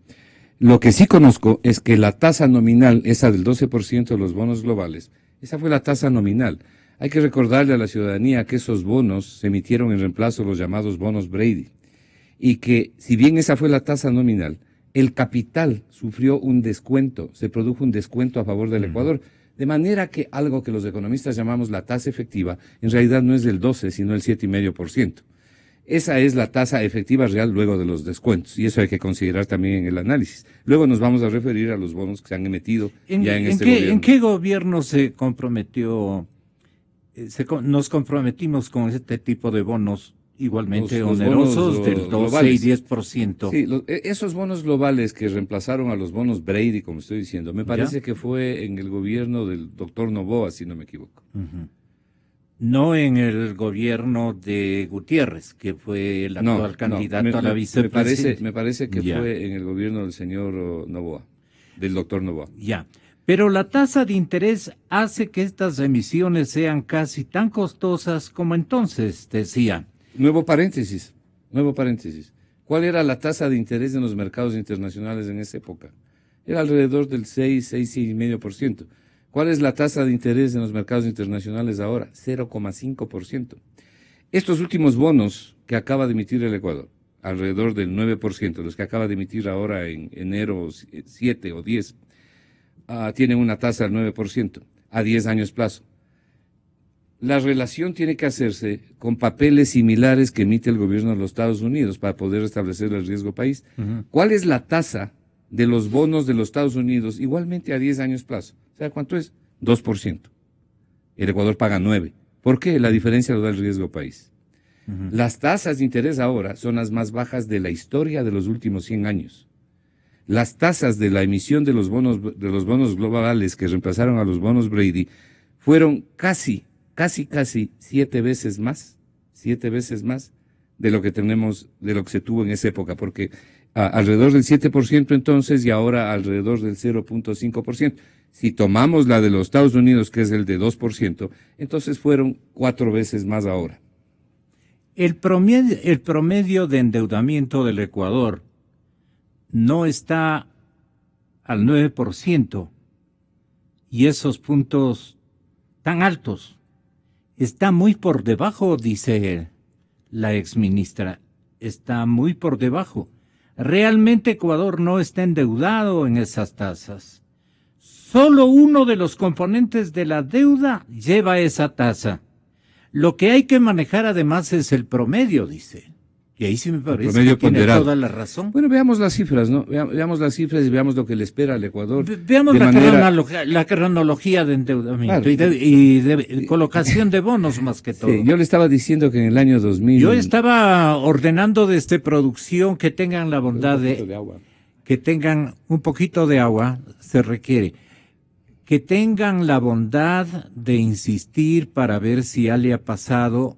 Lo que sí conozco es que la tasa nominal, esa del 12% de los bonos globales, esa fue la tasa nominal. Hay que recordarle a la ciudadanía que esos bonos se emitieron en reemplazo de los llamados bonos Brady y que si bien esa fue la tasa nominal, el capital sufrió un descuento, se produjo un descuento a favor del Ecuador, de manera que algo que los economistas llamamos la tasa efectiva, en realidad no es del 12, sino el 7,5%. Esa es la tasa efectiva real luego de los descuentos, y eso hay que considerar también en el análisis. Luego nos vamos a referir a los bonos que se han emitido ya en este gobierno. ¿En qué gobierno se comprometió, nos comprometimos con este tipo de bonos igualmente los onerosos bonos, del 12 globales. Y 10%? Sí, esos bonos globales que reemplazaron a los bonos Brady, como estoy diciendo, me parece que fue en el gobierno del doctor Noboa, si no me equivoco. No en el gobierno de Gutiérrez, que fue el actual candidato a la vicepresidencia. Me parece que fue en el gobierno del señor Noboa, del doctor Noboa. Ya, pero la tasa de interés hace que estas emisiones sean casi tan costosas como entonces, decía. Nuevo paréntesis. ¿Cuál era la tasa de interés en los mercados internacionales en esa época? Era alrededor del 6,5%. ¿Cuál es la tasa de interés en los mercados internacionales ahora? 0,5%. Estos últimos bonos que acaba de emitir el Ecuador, alrededor del 9%, los que acaba de emitir ahora en enero 7 o 10, tienen una tasa del 9% a 10 años plazo. La relación tiene que hacerse con papeles similares que emite el gobierno de los Estados Unidos para poder establecer el riesgo país. ¿Cuál es la tasa de los bonos de los Estados Unidos igualmente a 10 años plazo? ¿Sabe cuánto es? 2%. El Ecuador paga 9%. ¿Por qué? La diferencia lo da el riesgo país. Las tasas de interés ahora son las más bajas de la historia de los últimos 100 años. Las tasas de la emisión de los bonos globales que reemplazaron a los bonos Brady fueron casi 7 veces más de lo que tenemos, de lo que se tuvo en esa época, porque alrededor del 7% entonces y ahora alrededor del 0.5%. Si tomamos la de los Estados Unidos, que es el de 2%, entonces fueron 4 veces más ahora. El promedio de endeudamiento del Ecuador no está al 9%, y esos puntos tan altos está muy por debajo, dice la exministra, está muy por debajo. Realmente Ecuador no está endeudado en esas tasas. Solo uno de los componentes de la deuda lleva esa tasa. Lo que hay que manejar además es el promedio, dice. Y ahí sí me parece que tiene toda la razón. Bueno, veamos las cifras, ¿no? Veamos las cifras y veamos lo que le espera al Ecuador. Veamos la cronología de endeudamiento, claro, y de colocación de bonos más que todo. Sí, yo le estaba diciendo que en el año 2000... Yo estaba ordenando desde producción que tengan la bondad que tengan un poquito de agua, se requiere. Que tengan la bondad de insistir para ver si ya le ha pasado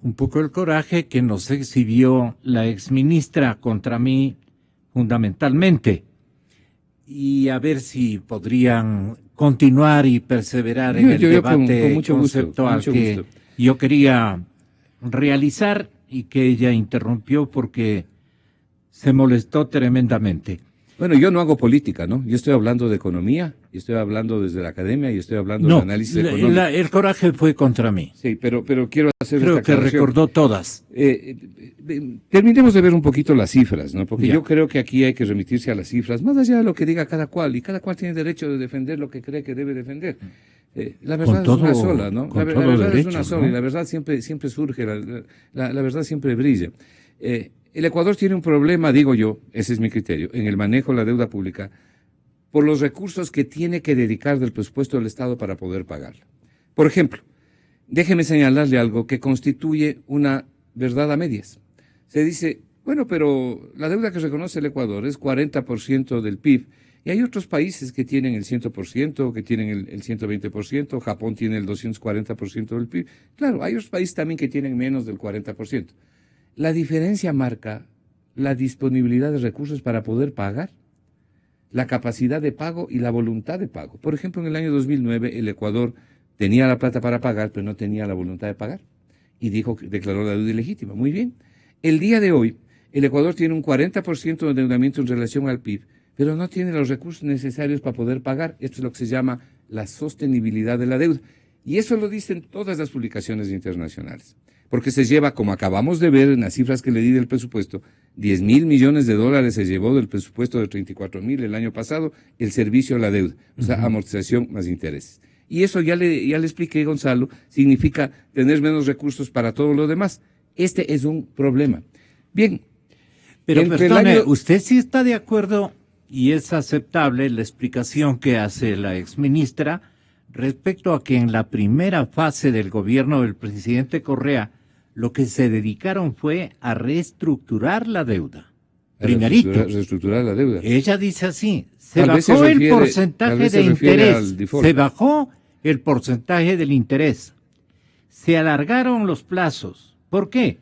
un poco el coraje que nos exhibió la exministra contra mí fundamentalmente, y a ver si podrían continuar y perseverar en el debate conceptual que yo quería realizar y que ella interrumpió porque se molestó tremendamente. Bueno, yo no hago política, ¿no? Yo estoy hablando de economía, y estoy hablando desde la academia, y estoy hablando de análisis económico. El coraje fue contra mí. Sí, pero quiero hacer Creo esta aclaración. Que recordó todas. Terminemos de ver un poquito las cifras, ¿no? Porque yo creo que aquí hay que remitirse a las cifras, más allá de lo que diga cada cual, y cada cual tiene derecho de defender lo que cree que debe defender. La verdad es una sola, ¿no? La verdad es una sola, ¿no? Y la verdad siempre surge, la verdad siempre brilla. El Ecuador tiene un problema, digo yo, ese es mi criterio, en el manejo de la deuda pública, por los recursos que tiene que dedicar del presupuesto del Estado para poder pagarla. Por ejemplo, déjeme señalarle algo que constituye una verdad a medias. Se dice, bueno, pero la deuda que reconoce el Ecuador es 40% del PIB, y hay otros países que tienen el 100%, que tienen el 120%, Japón tiene el 240% del PIB. Claro, hay otros países también que tienen menos del 40%. La diferencia marca la disponibilidad de recursos para poder pagar, la capacidad de pago y la voluntad de pago. Por ejemplo, en el año 2009 el Ecuador tenía la plata para pagar, pero no tenía la voluntad de pagar. Y declaró la deuda ilegítima. Muy bien. El día de hoy, el Ecuador tiene un 40% de endeudamiento en relación al PIB, pero no tiene los recursos necesarios para poder pagar. Esto es lo que se llama la sostenibilidad de la deuda. Y eso lo dicen todas las publicaciones internacionales. Porque se lleva, como acabamos de ver en las cifras que le di del presupuesto, 10.000 millones de dólares se llevó del presupuesto de 34.000 el año pasado, el servicio a la deuda, o sea, amortización más intereses. Y eso ya le expliqué, Gonzalo, significa tener menos recursos para todo lo demás. Este es un problema. Bien. Pero perdone, usted sí está de acuerdo, y es aceptable la explicación que hace la exministra, respecto a que en la primera fase del gobierno del presidente Correa, lo que se dedicaron fue a reestructurar la deuda. Primerito. Reestructurar la deuda. Ella dice así, se bajó el porcentaje de interés, se bajó el porcentaje del interés, se alargaron los plazos. ¿Por qué?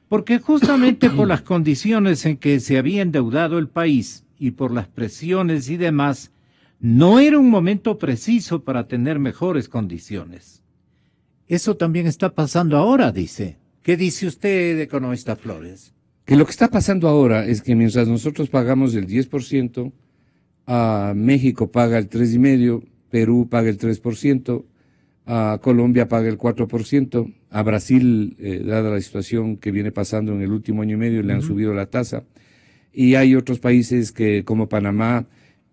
Porque justamente por las condiciones en que se había endeudado el país y por las presiones y demás, no era un momento preciso para tener mejores condiciones. Eso también está pasando ahora, dice. ¿Qué dice usted, economista Flores? Que lo que está pasando ahora es que mientras nosotros pagamos el 10% México paga el 3,5%, Perú paga el 3%, Colombia paga el 4%, a Brasil, dada la situación que viene pasando en el último año y medio, le han subido la tasa, y hay otros países que, como Panamá,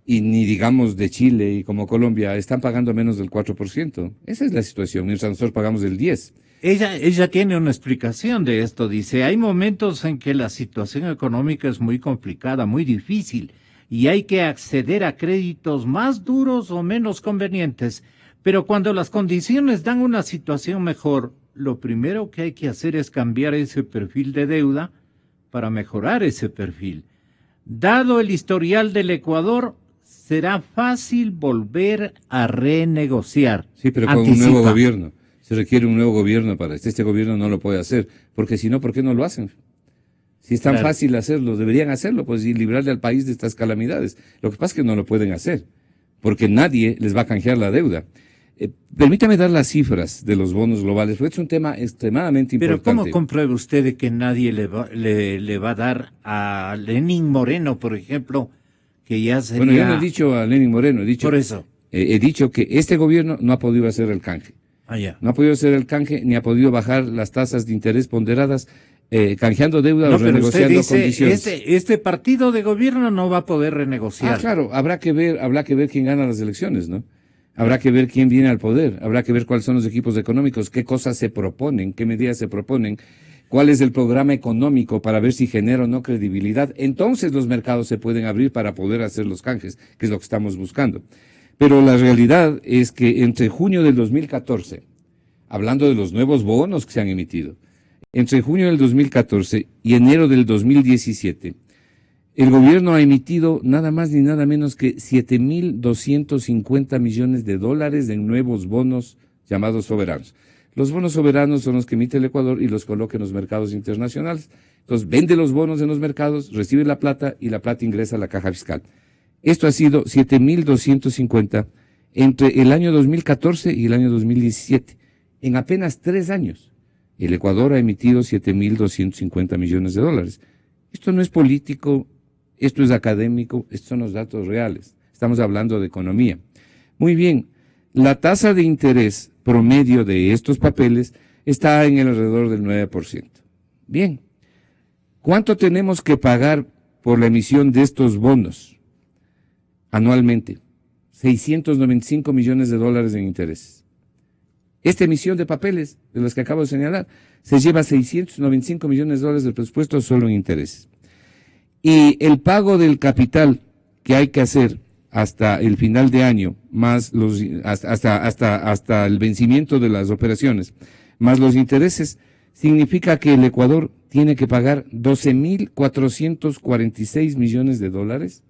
y ni digamos de Chile y como Colombia, están pagando menos del 4%. Esa es la situación, mientras nosotros pagamos el 10%. Ella tiene una explicación de esto. Dice, hay momentos en que la situación económica es muy complicada, muy difícil, y hay que acceder a créditos más duros o menos convenientes. Pero cuando las condiciones dan una situación mejor, lo primero que hay que hacer es cambiar ese perfil de deuda para mejorar ese perfil. Dado el historial del Ecuador, será fácil volver a renegociar. Sí, pero con un nuevo gobierno. Se requiere un nuevo gobierno para esto. Este gobierno no lo puede hacer, porque si no, ¿por qué no lo hacen? Si es tan fácil hacerlo, deberían hacerlo, pues, y librarle al país de estas calamidades. Lo que pasa es que no lo pueden hacer, porque nadie les va a canjear la deuda. Permítame dar las cifras de los bonos globales, porque es un tema extremadamente importante. Pero ¿cómo comprueba usted de que nadie le va a dar a Lenín Moreno, por ejemplo, que ya sería... Bueno, yo no he dicho a Lenín Moreno, Por eso. He dicho que este gobierno no ha podido hacer el canje. No ha podido hacer el canje, ni ha podido bajar las tasas de interés ponderadas, canjeando deuda o renegociando condiciones. Este partido de gobierno no va a poder renegociar. Claro, habrá que ver quién gana las elecciones, ¿no? Habrá que ver quién viene al poder, habrá que ver cuáles son los equipos económicos, qué cosas se proponen, qué medidas se proponen, cuál es el programa económico para ver si genera o no credibilidad. Entonces los mercados se pueden abrir para poder hacer los canjes, que es lo que estamos buscando. Pero la realidad es que entre junio del 2014, hablando de los nuevos bonos que se han emitido, entre junio del 2014 y enero del 2017, el gobierno ha emitido nada más ni nada menos que 7.250 millones de dólares en nuevos bonos llamados soberanos. Los bonos soberanos son los que emite el Ecuador y los coloca en los mercados internacionales. Entonces vende los bonos en los mercados, recibe la plata y la plata ingresa a la caja fiscal. Esto ha sido 7.250 entre el año 2014 y el año 2017. En apenas 3 años, el Ecuador ha emitido 7.250 millones de dólares. Esto no es político, esto es académico, estos son los datos reales. Estamos hablando de economía. Muy bien, la tasa de interés promedio de estos papeles está en el alrededor del 9%. Bien, ¿cuánto tenemos que pagar por la emisión de estos bonos anualmente? 695 millones de dólares en intereses. Esta emisión de papeles, de los que acabo de señalar, se lleva 695 millones de dólares del presupuesto solo en intereses. Y el pago del capital que hay que hacer hasta el final de año, más hasta el vencimiento de las operaciones, más los intereses, significa que el Ecuador tiene que pagar 12.446 millones de dólares.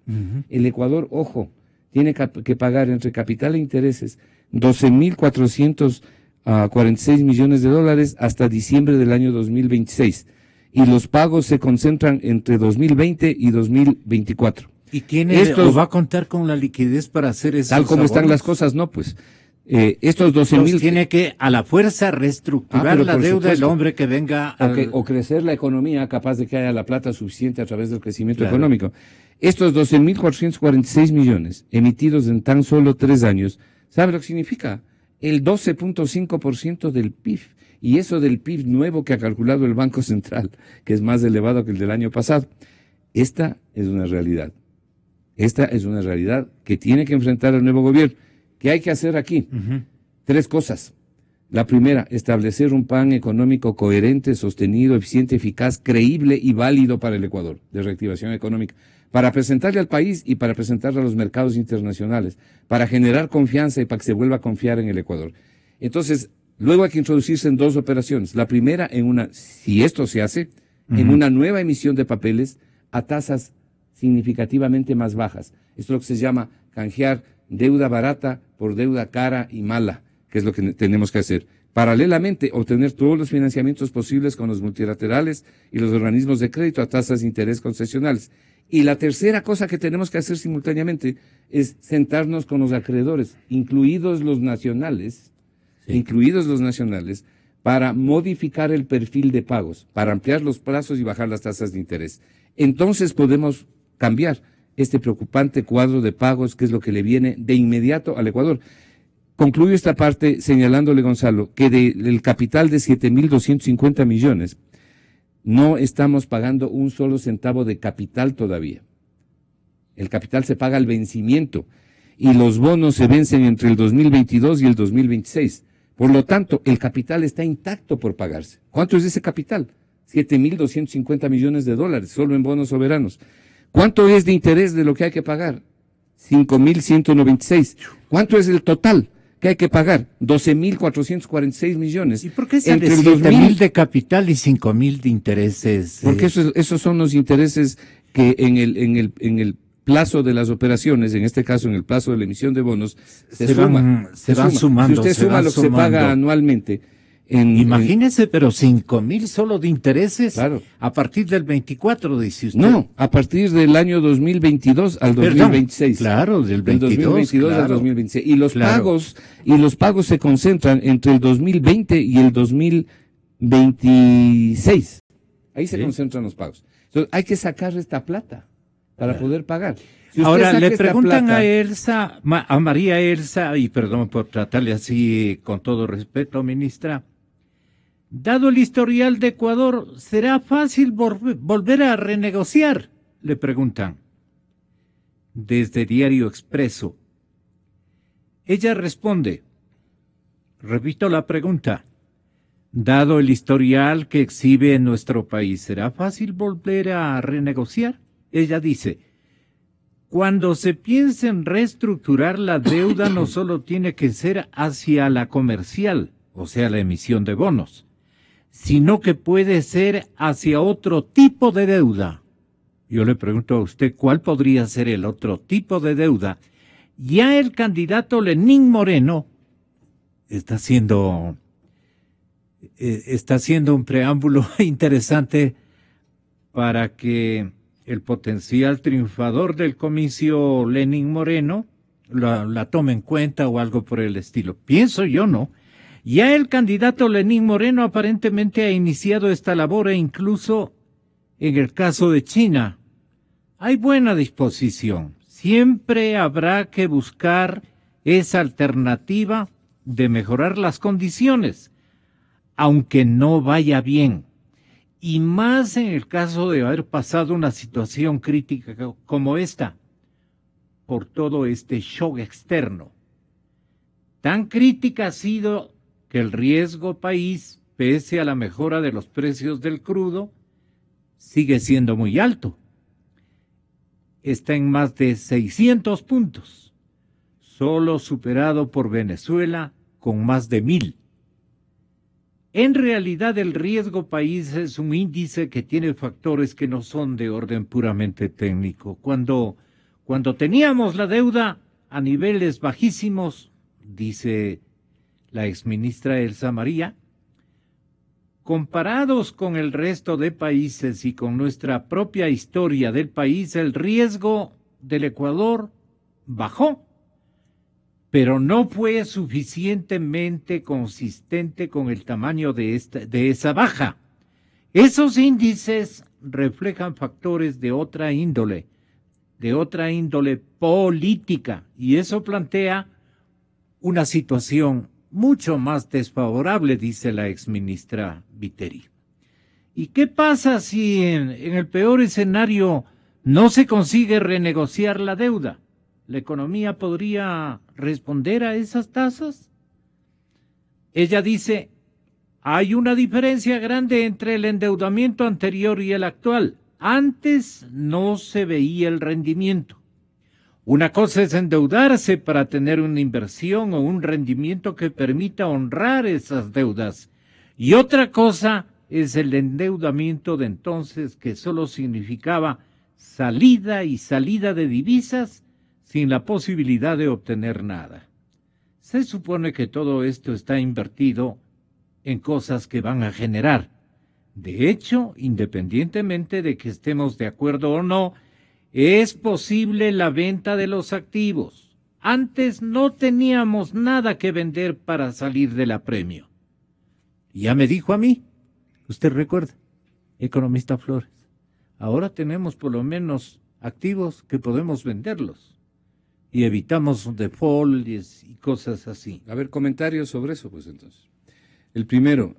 El Ecuador, ojo, tiene que pagar entre capital e intereses 12.446 millones de dólares hasta diciembre del año 2026. Y los pagos se concentran entre 2020 y 2024. ¿Y quién va a contar con la liquidez para hacer eso? Tal como están las cosas, no, pues. Estos 12.000... Tiene que a la fuerza reestructurar la deuda del hombre que venga... O crecer la economía capaz de que haya la plata suficiente a través del crecimiento económico. Estos 12.446 millones emitidos en tan solo 3 años, ¿sabe lo que significa? El 12.5% del PIB. Y eso del PIB nuevo que ha calculado el Banco Central, que es más elevado que el del año pasado. Esta es una realidad. Esta es una realidad que tiene que enfrentar el nuevo gobierno. ¿Qué hay que hacer aquí? 3 cosas. La primera, establecer un plan económico coherente, sostenido, eficiente, eficaz, creíble y válido para el Ecuador, de reactivación económica, para presentarle al país y para presentarle a los mercados internacionales, para generar confianza y para que se vuelva a confiar en el Ecuador. Entonces, luego hay que introducirse en 2 operaciones. La primera, si esto se hace, en una nueva emisión de papeles a tasas significativamente más bajas. Esto es lo que se llama canjear deuda barata por deuda cara y mala, que es lo que tenemos que hacer. Paralelamente, obtener todos los financiamientos posibles con los multilaterales y los organismos de crédito a tasas de interés concesionales. Y la tercera cosa que tenemos que hacer simultáneamente es sentarnos con los acreedores, incluidos los nacionales, para modificar el perfil de pagos, para ampliar los plazos y bajar las tasas de interés. Entonces podemos cambiar este preocupante cuadro de pagos, que es lo que le viene de inmediato al Ecuador. Concluyo esta parte señalándole, Gonzalo, que del capital de 7.250 millones, no estamos pagando un solo centavo de capital todavía. El capital se paga al vencimiento y los bonos se vencen entre el 2022 y el 2026. Por lo tanto, el capital está intacto por pagarse. ¿Cuánto es ese capital? 7.250 millones de dólares, solo en bonos soberanos. ¿Cuánto es de interés de lo que hay que pagar? 5.196. ¿Cuánto es el total que hay que pagar? 12.446 millones. ¿Y por qué sale 7.000 de capital y 5.000 de intereses? Porque esos son los intereses que en el plazo de las operaciones, en este caso en el plazo de la emisión de bonos, se van sumando. Si usted suma lo que se paga anualmente. Imagínese, pero 5.000 solo de intereses, claro, a partir del 24, dice usted. No, a partir del año 2022 al 2026. Claro, del 2022 claro, al 2026. Y los pagos se concentran entre el 2020 y el 2026. Ahí se concentran los pagos. Entonces, hay que sacar esta plata para poder pagar. Si ahora le preguntan a María Elsa, y perdón por tratarle así con todo respeto, ministra, dado el historial de Ecuador, ¿será fácil volver a renegociar? Le preguntan. Desde Diario Expreso. Ella responde, repito la pregunta, dado el historial que exhibe nuestro país, ¿será fácil volver a renegociar? Ella dice, cuando se piensa en reestructurar la deuda no solo tiene que ser hacia la comercial, o sea, la emisión de bonos, sino que puede ser hacia otro tipo de deuda. Yo le pregunto a usted, ¿cuál podría ser el otro tipo de deuda? Ya el candidato Lenín Moreno está haciendo un preámbulo interesante para que el potencial triunfador del comicio Lenín Moreno la tome en cuenta o algo por el estilo. Pienso yo, ¿no? Ya el candidato Lenín Moreno aparentemente ha iniciado esta labor e incluso en el caso de China hay buena disposición. Siempre habrá que buscar esa alternativa de mejorar las condiciones, aunque no vaya bien. Y más en el caso de haber pasado una situación crítica como esta, por todo este shock externo. Tan crítica ha sido que el riesgo país, pese a la mejora de los precios del crudo, sigue siendo muy alto. Está en más de 600 puntos, solo superado por Venezuela con más de 1.000. En realidad el riesgo país es un índice que tiene factores que no son de orden puramente técnico. Cuando teníamos la deuda a niveles bajísimos, dice la exministra Elsa María, comparados con el resto de países y con nuestra propia historia del país, el riesgo del Ecuador bajó, pero no fue suficientemente consistente con el tamaño de esa baja. Esos índices reflejan factores de otra índole política, y eso plantea una situación mucho más desfavorable, dice la exministra Viteri. ¿Y qué pasa si en el peor escenario no se consigue renegociar la deuda? ¿La economía podría responder a esas tasas? Ella dice, hay una diferencia grande entre el endeudamiento anterior y el actual. Antes no se veía el rendimiento. Una cosa es endeudarse para tener una inversión o un rendimiento que permita honrar esas deudas. Y otra cosa es el endeudamiento de entonces, que solo significaba salida y salida de divisas sin la posibilidad de obtener nada. Se supone que todo esto está invertido en cosas que van a generar. De hecho, independientemente de que estemos de acuerdo o no, es posible la venta de los activos. Antes no teníamos nada que vender para salir del apremio. Ya me dijo a mí, usted recuerda, economista Flores, ahora tenemos por lo menos activos que podemos venderlos y evitamos default y cosas así. A ver, comentarios sobre eso, pues entonces. El primero,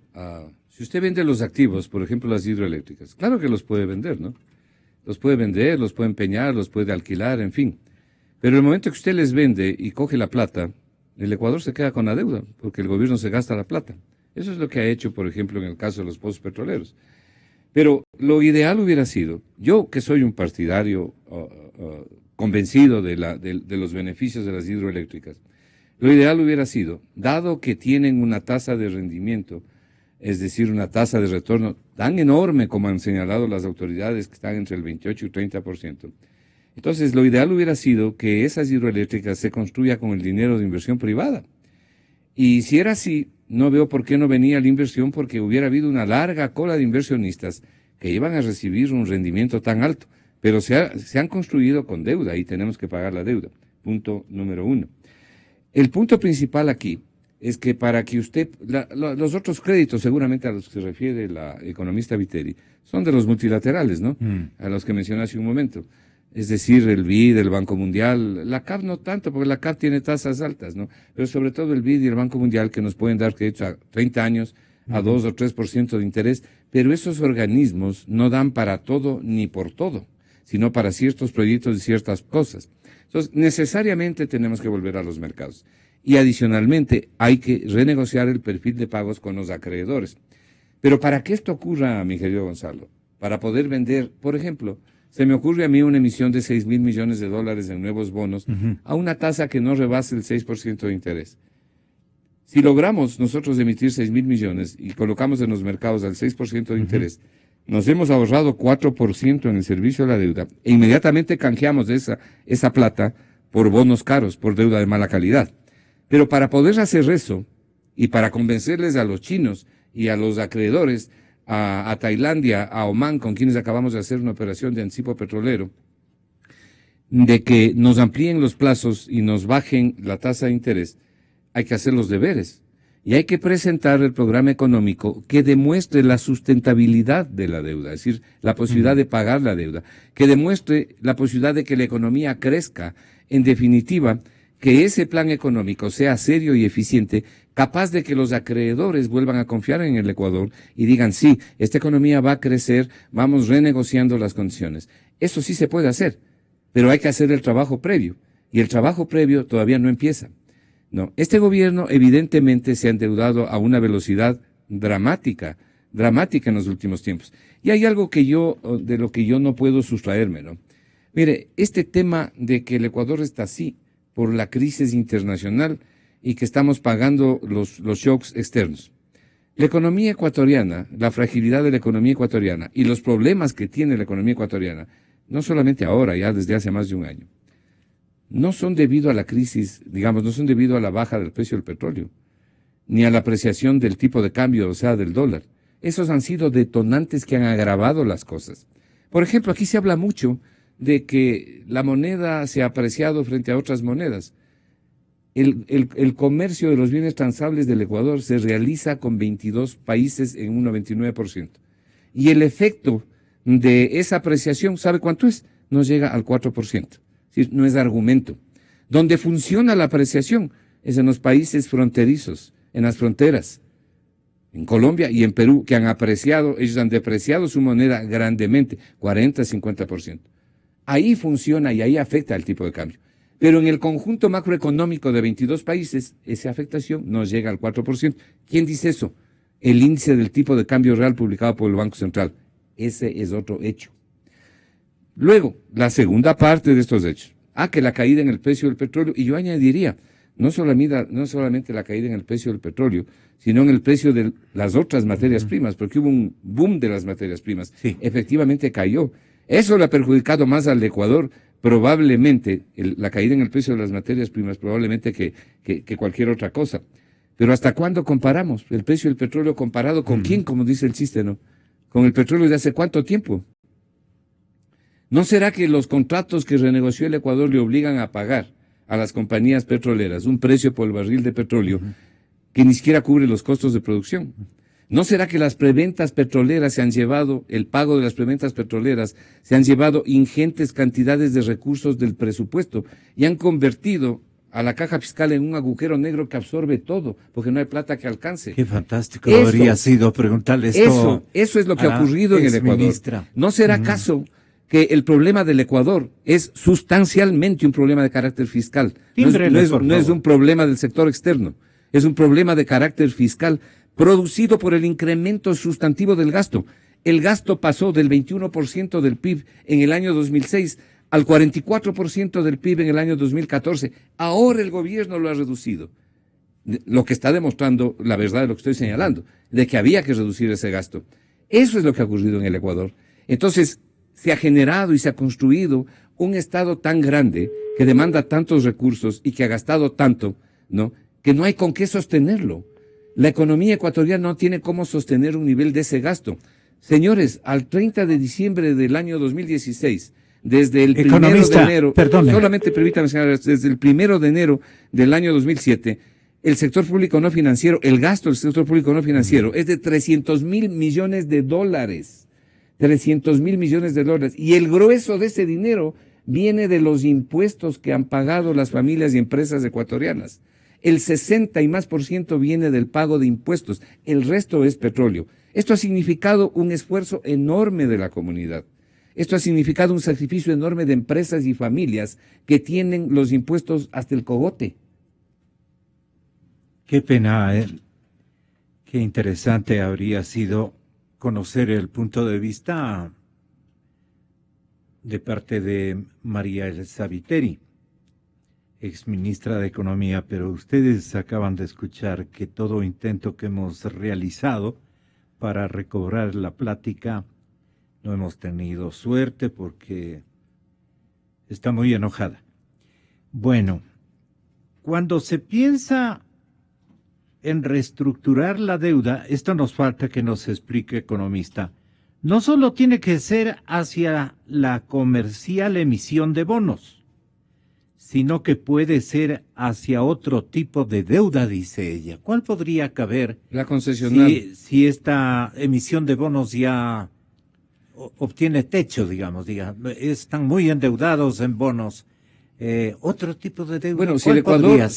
si usted vende los activos, por ejemplo las hidroeléctricas, claro que los puede vender, ¿no? Los puede vender, los puede empeñar, los puede alquilar, en fin. Pero el momento que usted les vende y coge la plata, el Ecuador se queda con la deuda, porque el gobierno se gasta la plata. Eso es lo que ha hecho, por ejemplo, en el caso de los pozos petroleros. Pero lo ideal hubiera sido, yo que soy un partidario convencido de los beneficios de las hidroeléctricas, lo ideal hubiera sido, dado que tienen una tasa de rendimiento, es decir, una tasa de retorno tan enorme como han señalado las autoridades, que están entre el 28 y 30%, entonces lo ideal hubiera sido que esas hidroeléctricas se construyan con el dinero de inversión privada. Y si era así, no veo por qué no venía la inversión, porque hubiera habido una larga cola de inversionistas que iban a recibir un rendimiento tan alto. Pero se han construido con deuda y tenemos que pagar la deuda. Punto número 1. El punto principal aquí es que para que usted, los otros créditos seguramente a los que se refiere la economista Viteri, son de los multilaterales, ¿no? A los que mencioné hace un momento. Es decir, el BID, el Banco Mundial, la CAF no tanto, porque la CAF tiene tasas altas, ¿no? Pero sobre todo el BID y el Banco Mundial, que nos pueden dar créditos a 30 años, a 2 o 3% de interés, pero esos organismos no dan para todo ni por todo, sino para ciertos proyectos y ciertas cosas. Entonces, necesariamente tenemos que volver a los mercados. Y adicionalmente, hay que renegociar el perfil de pagos con los acreedores. Pero para que esto ocurra, mi querido Gonzalo, para poder vender, por ejemplo, se me ocurre a mí una emisión de $6,000 millones en nuevos bonos a una tasa que no rebase el 6% de interés. Si logramos nosotros emitir 6,000 millones y colocamos en los mercados al 6% de interés, nos hemos ahorrado 4% en el servicio de la deuda e inmediatamente canjeamos esa plata por bonos caros, por deuda de mala calidad. Pero para poder hacer eso y para convencerles a los chinos y a los acreedores, a Tailandia, a Omán, con quienes acabamos de hacer una operación de anticipo petrolero, de que nos amplíen los plazos y nos bajen la tasa de interés, hay que hacer los deberes. Y hay que presentar el programa económico que demuestre la sustentabilidad de la deuda, es decir, la posibilidad de pagar la deuda, que demuestre la posibilidad de que la economía crezca. En definitiva, que ese plan económico sea serio y eficiente, capaz de que los acreedores vuelvan a confiar en el Ecuador y digan, sí, esta economía va a crecer, vamos renegociando las condiciones. Eso sí se puede hacer, pero hay que hacer el trabajo previo, y el trabajo previo todavía no empieza. No, este gobierno evidentemente se ha endeudado a una velocidad dramática en los últimos tiempos. Y hay algo de lo que yo no puedo sustraerme, ¿no? Mire, este tema de que el Ecuador está así por la crisis internacional y que estamos pagando los shocks externos. La economía ecuatoriana, la fragilidad de la economía ecuatoriana y los problemas que tiene la economía ecuatoriana, no solamente ahora, ya desde hace más de un año, no son debido a la crisis, digamos, no son debido a la baja del precio del petróleo, ni a la apreciación del tipo de cambio, o sea, del dólar. Esos han sido detonantes que han agravado las cosas. Por ejemplo, aquí se habla mucho de que la moneda se ha apreciado frente a otras monedas. El comercio de los bienes transables del Ecuador se realiza con 22 países en un 99%. Y el efecto de esa apreciación, ¿sabe cuánto es? No llega al 4%. Es decir, no es argumento. Donde funciona la apreciación es en los países fronterizos, en las fronteras, en Colombia y en Perú, que han apreciado, ellos han depreciado su moneda grandemente, 40-50%. Ahí funciona y ahí afecta el tipo de cambio. Pero en el conjunto macroeconómico de 22 países, esa afectación no llega al 4%. ¿Quién dice eso? El índice del tipo de cambio real publicado por el Banco Central. Ese es otro hecho. Luego, la segunda parte de estos hechos. Que la caída en el precio del petróleo, y yo añadiría, no solamente la caída en el precio del petróleo, sino en el precio de las otras materias primas, porque hubo un boom de las materias primas. Sí. Efectivamente cayó. Eso le ha perjudicado más al Ecuador, probablemente, la caída en el precio de las materias primas, probablemente que cualquier otra cosa. Pero ¿hasta cuándo comparamos el precio del petróleo comparado con quién, como dice el chiste, ¿no? Con el petróleo de hace cuánto tiempo. ¿No será que los contratos que renegoció el Ecuador le obligan a pagar a las compañías petroleras un precio por el barril de petróleo que ni siquiera cubre los costos de producción? ¿No será que las preventas petroleras se han llevado, el pago de las preventas petroleras, se han llevado ingentes cantidades de recursos del presupuesto y han convertido a la caja fiscal en un agujero negro que absorbe todo, porque no hay plata que alcance? Qué fantástico habría sido preguntarle esto. Eso es lo que ha ocurrido en el Ecuador. ¿No será acaso que el problema del Ecuador es sustancialmente un problema de carácter fiscal? No es un problema del sector externo, es un problema de carácter fiscal producido por el incremento sustantivo del gasto. El gasto pasó del 21% del PIB en el año 2006 al 44% del PIB en el año 2014. Ahora el gobierno lo ha reducido. Lo que está demostrando la verdad de lo que estoy señalando, de que había que reducir ese gasto. Eso es lo que ha ocurrido en el Ecuador. Entonces, se ha generado y se ha construido un Estado tan grande que demanda tantos recursos y que ha gastado tanto, ¿no?, que no hay con qué sostenerlo. La economía ecuatoriana no tiene cómo sostener un nivel de ese gasto. Señores, al 30 de diciembre del año 2016, desde el 1 de enero, solamente permítame señalar, desde el 1 de enero del año 2007, el sector público no financiero, el gasto del sector público no financiero es de 300.000 millones de dólares. 300.000 millones de dólares. Y el grueso de ese dinero viene de los impuestos que han pagado las familias y empresas ecuatorianas. El 60 y más por ciento viene del pago de impuestos. El resto es petróleo. Esto ha significado un esfuerzo enorme de la comunidad. Esto ha significado un sacrificio enorme de empresas y familias que tienen los impuestos hasta el cogote. Qué pena, qué interesante habría sido conocer el punto de vista de parte de María Elsa Viteri, exministra de Economía, pero ustedes acaban de escuchar que todo intento que hemos realizado para recobrar la plática no hemos tenido suerte porque está muy enojada. Bueno, cuando se piensa en reestructurar la deuda, esto nos falta que nos explique, economista, no solo tiene que ser hacia la comercial emisión de bonos, sino que puede ser hacia otro tipo de deuda, dice ella. ¿Cuál podría caber? La concesional. Si esta emisión de bonos ya obtiene techo, digamos, están muy endeudados en bonos. Otro tipo de deuda. Bueno, si el Ecuador,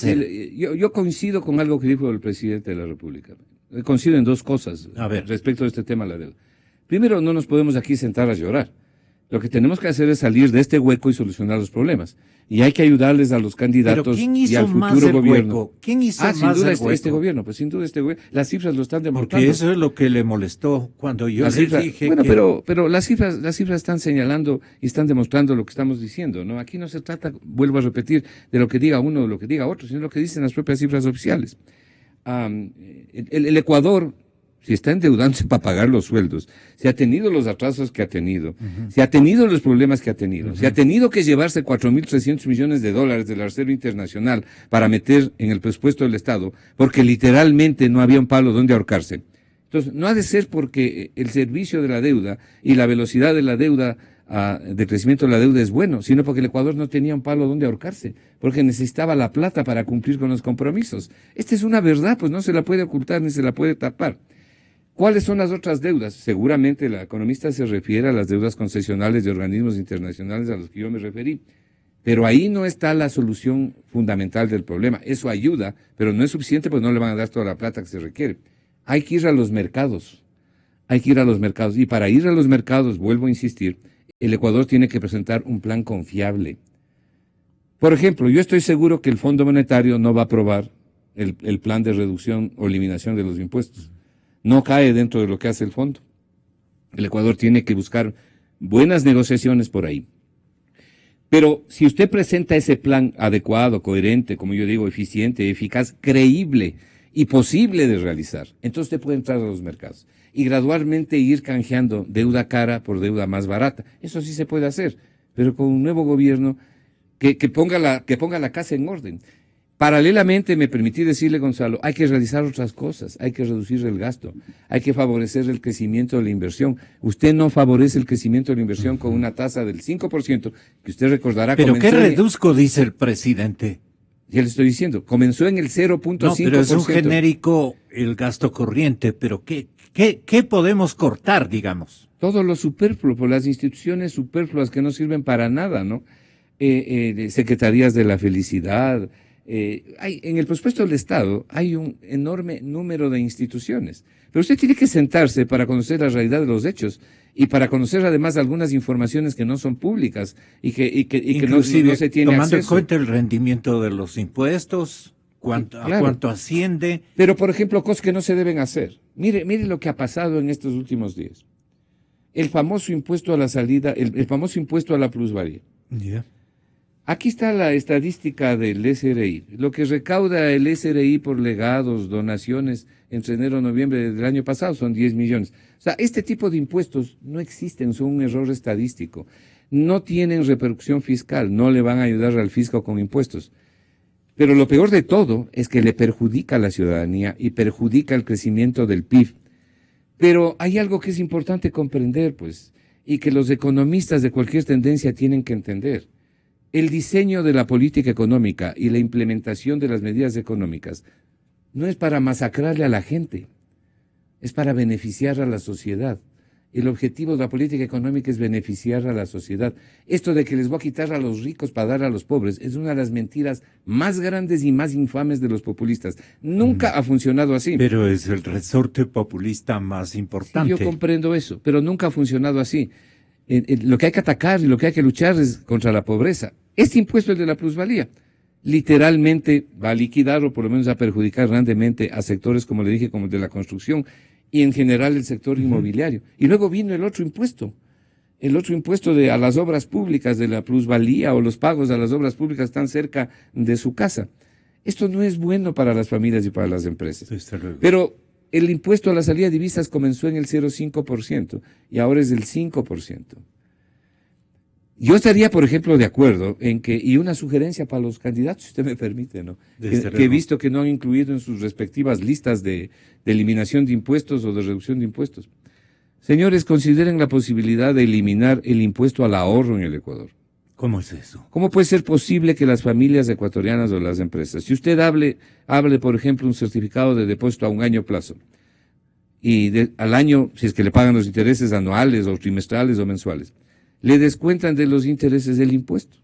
yo coincido con algo que dijo el presidente de la República. Coincido en dos cosas respecto a este tema de la deuda. Primero, no nos podemos aquí sentar a llorar. Lo que tenemos que hacer es salir de este hueco y solucionar los problemas. Y hay que ayudarles a los candidatos y al futuro gobierno. ¿Quién hizo más sin duda el hueco? Este gobierno, pues sin duda este gobierno. Las cifras lo están demostrando. Porque eso es lo que le molestó cuando yo le dije bueno, pero las cifras están señalando y están demostrando lo que estamos diciendo, ¿no? Aquí no se trata, vuelvo a repetir, de lo que diga uno o lo que diga otro, sino lo que dicen las propias cifras oficiales. El Ecuador, si está endeudándose para pagar los sueldos, si ha tenido los atrasos que ha tenido, si ha tenido los problemas que ha tenido, si ha tenido que llevarse 4.300 millones de dólares de la Reserva Internacional para meter en el presupuesto del Estado, porque literalmente no había un palo donde ahorcarse. Entonces, no ha de ser porque el servicio de la deuda y la velocidad de la deuda, de crecimiento de la deuda es bueno, sino porque el Ecuador no tenía un palo donde ahorcarse, porque necesitaba la plata para cumplir con los compromisos. Esta es una verdad, pues no se la puede ocultar ni se la puede tapar. ¿Cuáles son las otras deudas? Seguramente la economista se refiere a las deudas concesionales de organismos internacionales a los que yo me referí. Pero ahí no está la solución fundamental del problema. Eso ayuda, pero no es suficiente, pues no le van a dar toda la plata que se requiere. Hay que ir a los mercados. Hay que ir a los mercados. Y para ir a los mercados, vuelvo a insistir, el Ecuador tiene que presentar un plan confiable. Por ejemplo, yo estoy seguro que el Fondo Monetario no va a aprobar el plan de reducción o eliminación de los impuestos. No cae dentro de lo que hace el fondo. El Ecuador tiene que buscar buenas negociaciones por ahí. Pero si usted presenta ese plan adecuado, coherente, como yo digo, eficiente, eficaz, creíble y posible de realizar, entonces usted puede entrar a los mercados y gradualmente ir canjeando deuda cara por deuda más barata. Eso sí se puede hacer, pero con un nuevo gobierno que ponga la casa en orden. Paralelamente, me permití decirle, Gonzalo, hay que realizar otras cosas, hay que reducir el gasto, hay que favorecer el crecimiento de la inversión. Usted no favorece el crecimiento de la inversión con una tasa del 5%, que usted recordará. ¿Pero qué reduzco, dice el presidente? Ya le estoy diciendo, comenzó en el 0.5%. No, pero es un genérico el gasto corriente, pero ¿qué podemos cortar, digamos? Todo lo superfluo, por las instituciones superfluas que no sirven para nada, ¿no? Secretarías de la felicidad. En el presupuesto del Estado hay un enorme número de instituciones, pero usted tiene que sentarse para conocer la realidad de los hechos y para conocer además algunas informaciones que no son públicas y que no se tiene tomando acceso. en cuenta el rendimiento de los impuestos, Claro. a cuánto asciende. Pero, por ejemplo, cosas que no se deben hacer. Mire lo que ha pasado en estos últimos días. El famoso impuesto a la salida, el famoso impuesto a la plusvalía. Yeah. Aquí está la estadística del SRI. Lo que recauda el SRI por legados, donaciones, entre enero y noviembre del año pasado son 10 millones. O sea, este tipo de impuestos no existen, son un error estadístico. No tienen repercusión fiscal, no le van a ayudar al fisco con impuestos. Pero lo peor de todo es que le perjudica a la ciudadanía y perjudica el crecimiento del PIB. Pero hay algo que es importante comprender, pues, y que los economistas de cualquier tendencia tienen que entender. El diseño de la política económica y la implementación de las medidas económicas no es para masacrarle a la gente, es para beneficiar a la sociedad. El objetivo de la política económica es beneficiar a la sociedad. Esto de que les voy a quitar a los ricos para dar a los pobres es una de las mentiras más grandes y más infames de los populistas. Nunca ha funcionado así. Pero es el resorte populista más importante. Sí, yo comprendo eso, pero nunca ha funcionado así. Lo que hay que atacar y lo que hay que luchar es contra la pobreza. Este impuesto, el de la plusvalía, literalmente va a liquidar o por lo menos a perjudicar grandemente a sectores, como le dije, como el de la construcción y en general el sector inmobiliario. Y luego vino el otro impuesto a las obras públicas de la plusvalía o los pagos a las obras públicas tan cerca de su casa. Esto no es bueno para las familias y para las empresas. Pero el impuesto a la salida de divisas comenzó en el 0,5% y ahora es del 5%. Yo estaría, por ejemplo, de acuerdo en que, y una sugerencia para los candidatos, si usted me permite, ¿no? Que he visto que no han incluido en sus respectivas listas de eliminación de impuestos o de reducción de impuestos. Señores, consideren la posibilidad de eliminar el impuesto al ahorro en el Ecuador. ¿Cómo es eso? ¿Cómo puede ser posible que las familias ecuatorianas o las empresas, si usted hable, por ejemplo, un certificado de depósito a un año plazo, y al año, si es que le pagan los intereses anuales o trimestrales o mensuales, le descuentan de los intereses del impuesto?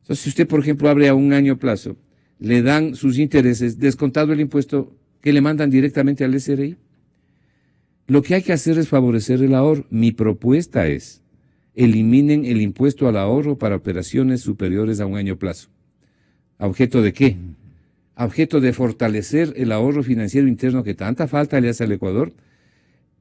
Entonces, si usted, por ejemplo, abre a un año plazo, le dan sus intereses descontado el impuesto que le mandan directamente al SRI. Lo que hay que hacer es favorecer el ahorro. Mi propuesta es, eliminen el impuesto al ahorro para operaciones superiores a un año plazo. ¿A objeto de qué? A objeto de fortalecer el ahorro financiero interno que tanta falta le hace al Ecuador,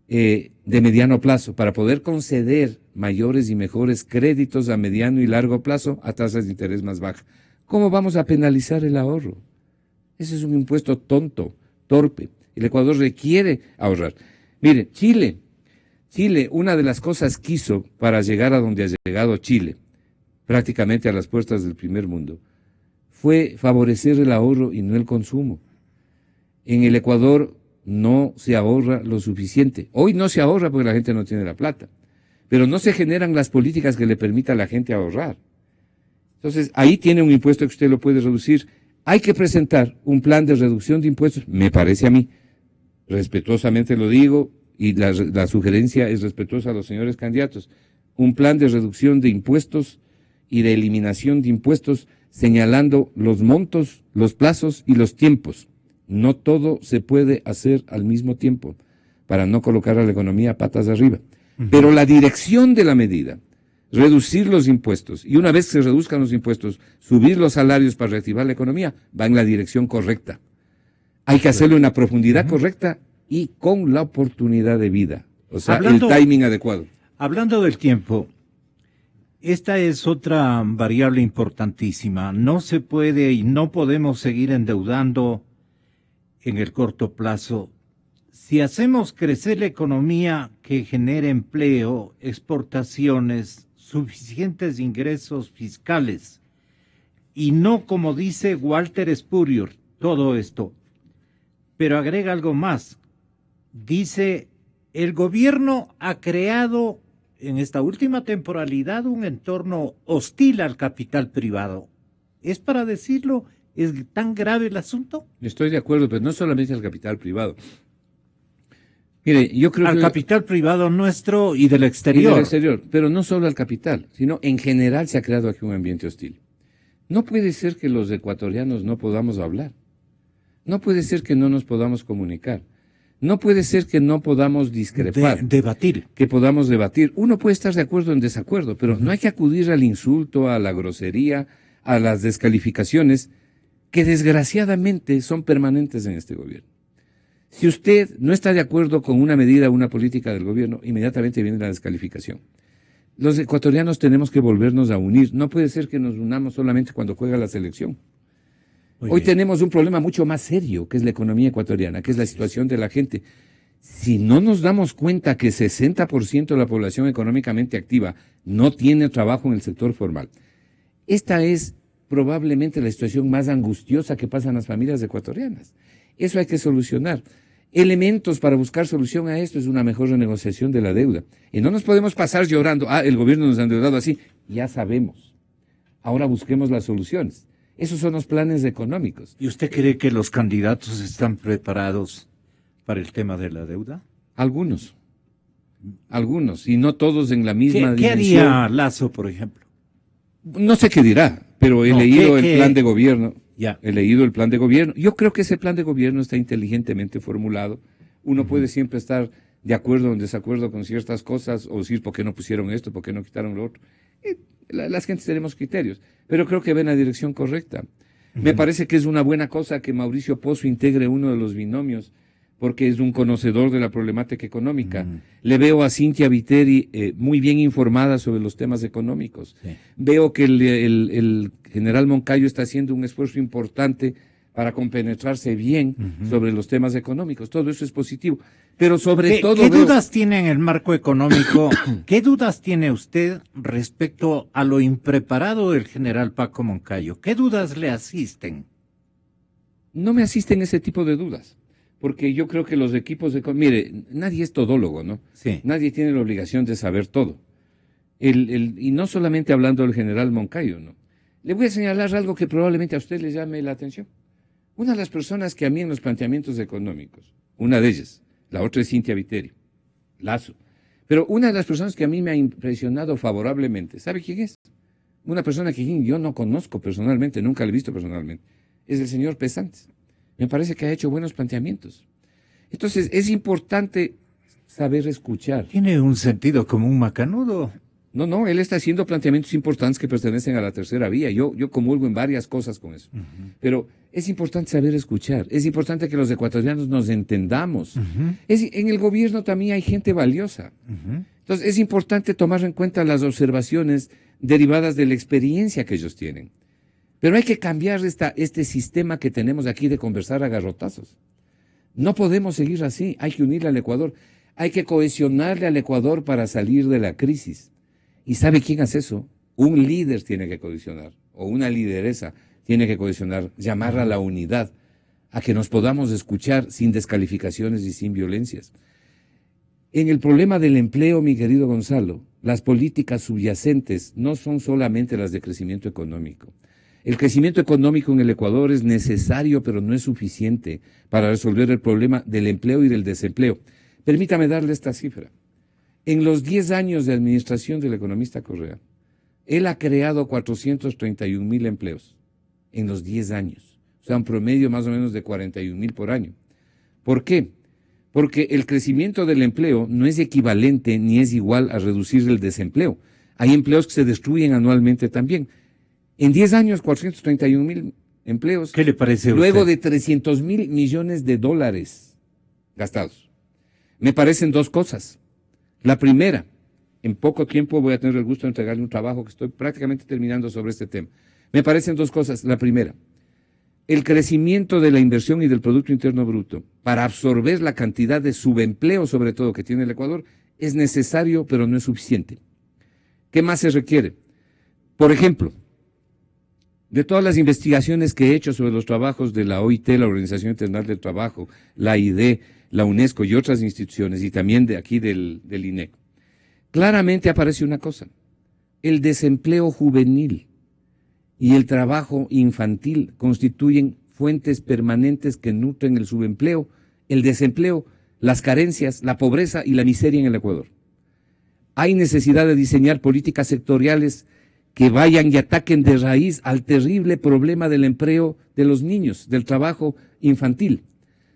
de mediano plazo, para poder conceder mayores y mejores créditos a mediano y largo plazo a tasas de interés más bajas. ¿Cómo vamos a penalizar el ahorro? Ese es un impuesto tonto, torpe. El Ecuador requiere ahorrar. Mire, Chile, una de las cosas que hizo para llegar a donde ha llegado Chile, prácticamente a las puertas del primer mundo, fue favorecer el ahorro y no el consumo. En el Ecuador no se ahorra lo suficiente. Hoy no se ahorra porque la gente no tiene la plata, pero no se generan las políticas que le permitan a la gente ahorrar. Entonces, ahí tiene un impuesto que usted lo puede reducir. Hay que presentar un plan de reducción de impuestos, me parece a mí. Respetuosamente lo digo, y la sugerencia es respetuosa a los señores candidatos, un plan de reducción de impuestos y de eliminación de impuestos, señalando los montos, los plazos y los tiempos. No todo se puede hacer al mismo tiempo, para no colocar a la economía patas arriba. Pero la dirección de la medida, reducir los impuestos, y una vez que se reduzcan los impuestos, subir los salarios para reactivar la economía, va en la dirección correcta. Hay que hacerlo en la profundidad correcta y con la oportunidad de vida, o sea, el timing adecuado. Hablando del tiempo, esta es otra variable importantísima. No se puede y no podemos seguir endeudando en el corto plazo. Si hacemos crecer la economía que genere empleo, exportaciones, suficientes ingresos fiscales, y no como dice Walter Spurrier, todo esto, pero agrega algo más. Dice, el gobierno ha creado en esta última temporalidad un entorno hostil al capital privado. Es para decirlo ¿Es tan grave el asunto? Estoy de acuerdo, pero no solamente al capital privado. Mire, yo creo Al que... capital privado nuestro y del Y exterior. del exterior, pero no solo al capital, sino en general se ha creado aquí un ambiente hostil. No puede ser que los ecuatorianos no podamos hablar. No puede ser que no nos podamos comunicar. No puede ser que no podamos discrepar. Debatir. Que podamos debatir. Uno puede estar de acuerdo o en desacuerdo, pero no hay que acudir al insulto, a la grosería, a las descalificaciones, que desgraciadamente son permanentes en este gobierno. Si usted no está de acuerdo con una medida o una política del gobierno, inmediatamente viene la descalificación. Los ecuatorianos tenemos que volvernos a unir. No puede ser que nos unamos solamente cuando juega la selección. Hoy tenemos un problema mucho más serio, que es la economía ecuatoriana, que es la situación de la gente. Si no nos damos cuenta que 60% de la población económicamente activa no tiene trabajo en el sector formal, esta es probablemente la situación más angustiosa que pasan las familias ecuatorianas. Eso hay que solucionar. Elementos para buscar solución a esto es una mejor renegociación de la deuda. Y no nos podemos pasar llorando, el gobierno nos ha endeudado así. Ya sabemos. Ahora busquemos las soluciones. Esos son los planes económicos. ¿Y usted cree que los candidatos están preparados para el tema de la deuda? Algunos, y no todos en la misma ¿Qué dimensión. haría Lazo, por ejemplo? No sé qué dirá, pero he leído el plan de gobierno. Ya. He leído el plan de gobierno. Yo creo que ese plan de gobierno está inteligentemente formulado. Uno puede siempre estar de acuerdo o en desacuerdo con ciertas cosas, o decir por qué no pusieron esto, por qué no quitaron lo otro. Las gentes tenemos criterios, pero creo que va en la dirección correcta. Me parece que es una buena cosa que Mauricio Pozo integre uno de los binomios, porque es un conocedor de la problemática económica. Le veo a Cintia Viteri muy bien informada sobre los temas económicos. Sí. Veo que el general Moncayo está haciendo un esfuerzo importante para compenetrarse bien sobre los temas económicos. Todo eso es positivo. Pero sobre todo... ¿Qué dudas tiene en el marco económico? ¿Qué dudas tiene usted respecto a lo impreparado del general Paco Moncayo? ¿Qué dudas le asisten? No me asisten ese tipo de dudas, porque yo creo que los equipos de... Mire, nadie es todólogo, ¿no? Sí. Nadie tiene la obligación de saber todo. Y no solamente hablando del general Moncayo, ¿no? Le voy a señalar algo que probablemente a usted le llame la atención. Una de las personas que a mí en los planteamientos económicos, una de ellas, la otra es Cintia Viteri, Lazo, pero una de las personas que a mí me ha impresionado favorablemente, ¿sabe quién es? Una persona que yo no conozco personalmente, nunca la he visto personalmente, es el señor Pesantes. Me parece que ha hecho buenos planteamientos. Entonces, es importante saber escuchar. Tiene un sentido común macanudo. No, él está haciendo planteamientos importantes que pertenecen a la tercera vía. Yo comulgo en varias cosas con eso. Pero es importante saber escuchar. Es importante que los ecuatorianos nos entendamos. En el gobierno también hay gente valiosa. Entonces, es importante tomar en cuenta las observaciones derivadas de la experiencia que ellos tienen. Pero hay que cambiar este sistema que tenemos aquí de conversar a garrotazos. No podemos seguir así. Hay que unirle al Ecuador. Hay que cohesionarle al Ecuador para salir de la crisis. ¿Y sabe quién hace eso? Un líder tiene que cohesionar, o una lideresa tiene que cohesionar, llamar a la unidad, a que nos podamos escuchar sin descalificaciones y sin violencias. En el problema del empleo, mi querido Gonzalo, las políticas subyacentes no son solamente las de crecimiento económico. El crecimiento económico en el Ecuador es necesario, pero no es suficiente para resolver el problema del empleo y del desempleo. Permítame darle esta cifra. En los 10 años de administración del economista Correa, él ha creado 431,000 empleos en los 10 años. O sea, un promedio más o menos de 41,000 por año. ¿Por qué? Porque el crecimiento del empleo no es equivalente ni es igual a reducir el desempleo. Hay empleos que se destruyen anualmente también. En 10 años, 431,000 empleos. ¿Qué le parece a usted? Luego de 300,000 millones de dólares gastados. Me parecen dos cosas. La primera, en poco tiempo voy a tener el gusto de entregarle un trabajo que estoy prácticamente terminando sobre este tema. Me parecen dos cosas. La primera, el crecimiento de la inversión y del Producto Interno Bruto para absorber la cantidad de subempleo, sobre todo, que tiene el Ecuador, es necesario, pero no es suficiente. ¿Qué más se requiere? Por ejemplo, de todas las investigaciones que he hecho sobre los trabajos de la OIT, la Organización Internacional del Trabajo, la ID, la UNESCO y otras instituciones, y también de aquí del INEC, claramente aparece una cosa: el desempleo juvenil. y el trabajo infantil constituyen fuentes permanentes que nutren el subempleo, el desempleo, las carencias, la pobreza y la miseria en el Ecuador. Hay necesidad de diseñar políticas sectoriales que vayan y ataquen de raíz al terrible problema del empleo de los niños, del trabajo infantil.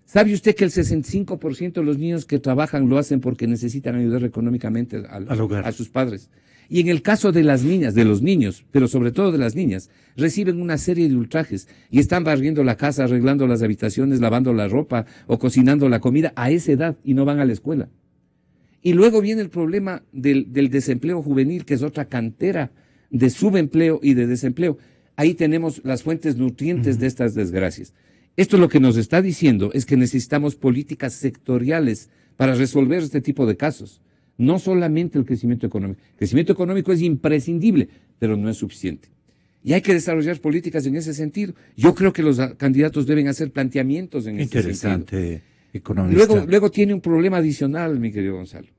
¿Sabe usted que el 65% de los niños que trabajan lo hacen porque necesitan ayudar económicamente al hogar, a sus padres? Y en el caso de las niñas, de los niños, pero sobre todo de las niñas, reciben una serie de ultrajes y están barriendo la casa, arreglando las habitaciones, lavando la ropa o cocinando la comida a esa edad y no van a la escuela. Y luego viene el problema del desempleo juvenil, que es otra cantera de subempleo y de desempleo. Ahí tenemos las fuentes nutrientes de estas desgracias. Esto lo que nos está diciendo es que necesitamos políticas sectoriales para resolver este tipo de casos. No solamente el crecimiento económico. El crecimiento económico es imprescindible, pero no es suficiente. Y hay que desarrollar políticas en ese sentido. Yo creo que los candidatos deben hacer planteamientos en ese sentido. Interesante, economista. Luego tiene un problema adicional, mi querido Gonzalo.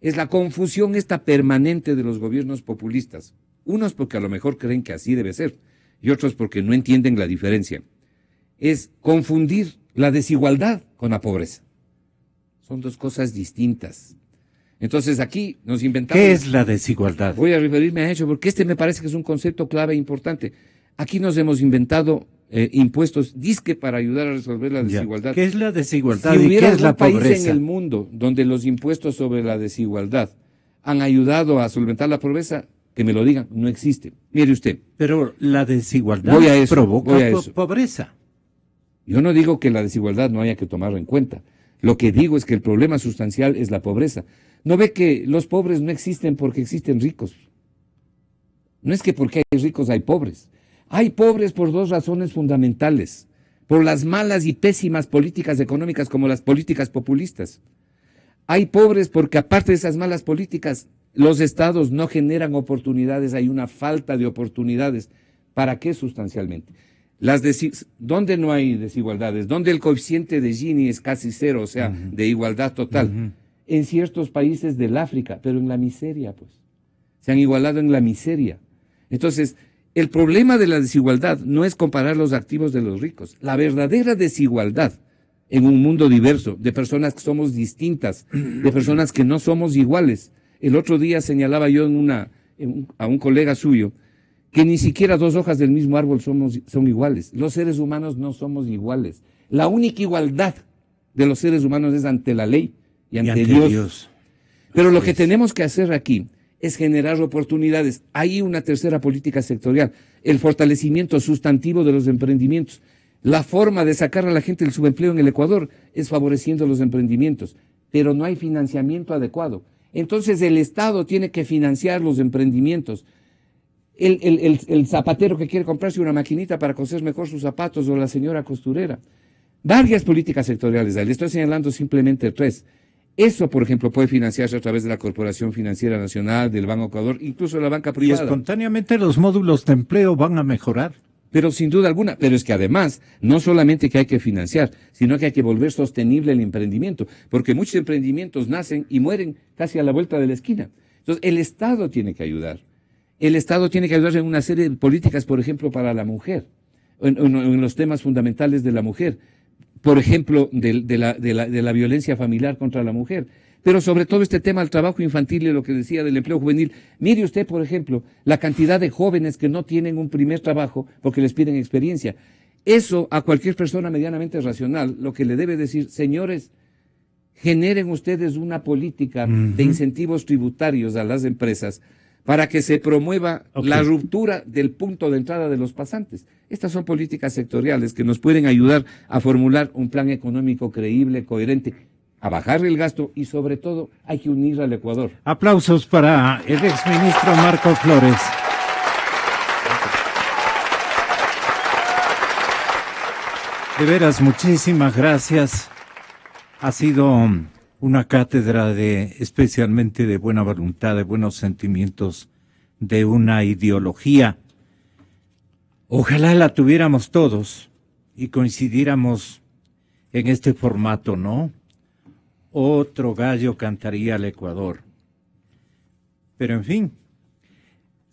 Es la confusión esta permanente de los gobiernos populistas. Unos porque a lo mejor creen que así debe ser, y otros porque no entienden la diferencia. Es confundir la desigualdad con la pobreza. Son dos cosas distintas. Entonces aquí nos inventamos... ¿Qué es la desigualdad? Voy a referirme a eso porque me parece que es un concepto clave e importante. Aquí nos hemos inventado impuestos disque para ayudar a resolver la desigualdad. ¿Qué es la desigualdad si y qué es la algún país pobreza? En el mundo donde los impuestos sobre la desigualdad han ayudado a solventar la pobreza, que me lo digan, no existe. Mire usted. Pero la desigualdad provoca pobreza. Yo no digo que la desigualdad no haya que tomarlo en cuenta. Lo que digo es que el problema sustancial es la pobreza. ¿No ve que los pobres no existen porque existen ricos? No es que porque hay ricos hay pobres. Hay pobres por dos razones fundamentales. Por las malas y pésimas políticas económicas como las políticas populistas. Hay pobres porque aparte de esas malas políticas, los estados no generan oportunidades, hay una falta de oportunidades. ¿Para qué sustancialmente? ¿Dónde no hay desigualdades? ¿Dónde el coeficiente de Gini es casi cero, o sea, de igualdad total? En ciertos países del África, pero en la miseria, pues. Se han igualado en la miseria. Entonces, el problema de la desigualdad no es comparar los activos de los ricos. La verdadera desigualdad en un mundo diverso, de personas que somos distintas, de personas que no somos iguales. El otro día señalaba yo a un colega suyo que ni siquiera dos hojas del mismo árbol son iguales. Los seres humanos no somos iguales. La única igualdad de los seres humanos es ante la ley y ante Dios. Pero lo que tenemos que hacer aquí es generar oportunidades. Hay una tercera política sectorial, el fortalecimiento sustantivo de los emprendimientos. La forma de sacar a la gente del subempleo en el Ecuador es favoreciendo los emprendimientos, pero no hay financiamiento adecuado. Entonces el Estado tiene que financiar los emprendimientos. El zapatero que quiere comprarse una maquinita para coser mejor sus zapatos o la señora costurera. Varias políticas sectoriales, le estoy señalando simplemente tres. Eso, por ejemplo, puede financiarse a través de la Corporación Financiera Nacional, del Banco Ecuador, incluso de la banca privada. Y espontáneamente los módulos de empleo van a mejorar. Pero sin duda alguna, pero es que además, no solamente que hay que financiar, sino que hay que volver sostenible el emprendimiento, porque muchos emprendimientos nacen y mueren casi a la vuelta de la esquina. Entonces, el Estado tiene que ayudar. El Estado tiene que ayudar en una serie de políticas, por ejemplo, para la mujer, en los temas fundamentales de la mujer. Por ejemplo, de la violencia familiar contra la mujer, pero sobre todo este tema del trabajo infantil y lo que decía del empleo juvenil. Mire usted, por ejemplo, la cantidad de jóvenes que no tienen un primer trabajo porque les piden experiencia. Eso a cualquier persona medianamente racional lo que le debe decir, señores, generen ustedes una política de incentivos tributarios a las empresas para que se promueva la ruptura del punto de entrada de los pasantes. Estas son políticas sectoriales que nos pueden ayudar a formular un plan económico creíble, coherente, a bajar el gasto y sobre todo hay que unir al Ecuador. Aplausos para el exministro Marco Flores. De veras, muchísimas gracias. Ha sido una cátedra especialmente de buena voluntad, de buenos sentimientos, de una ideología. Ojalá la tuviéramos todos y coincidiéramos en este formato, ¿no? Otro gallo cantaría al Ecuador. Pero en fin,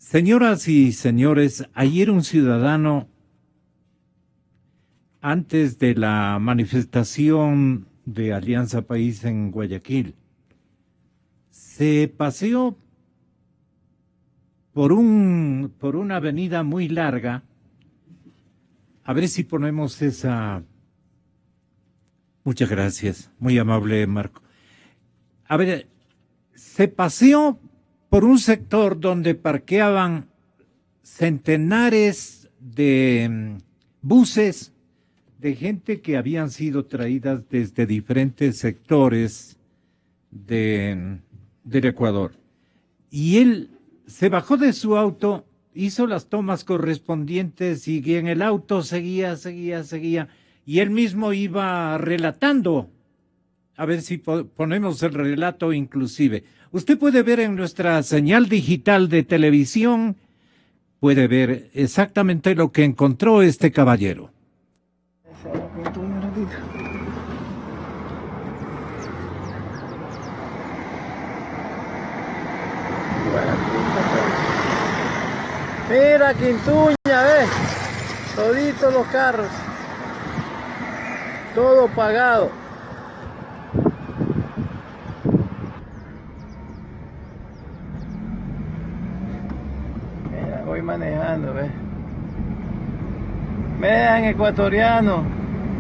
Señoras y señores, ayer un ciudadano, antes de la manifestación de Alianza País en Guayaquil, se paseó por una avenida muy larga. A ver si ponemos esa. Muchas gracias, muy amable Marco. A ver, se paseó por un sector donde parqueaban centenares de buses de gente que habían sido traídas desde diferentes sectores del Ecuador. Y él se bajó de su auto, hizo las tomas correspondientes y en el auto seguía, y él mismo iba relatando. A ver si ponemos el relato inclusive. Usted puede ver en nuestra señal digital de televisión, puede ver exactamente lo que encontró este caballero. Mira, Quintuña, ve, toditos los carros, todo pagado. Mira, voy manejando, ve. Vean, ecuatorianos,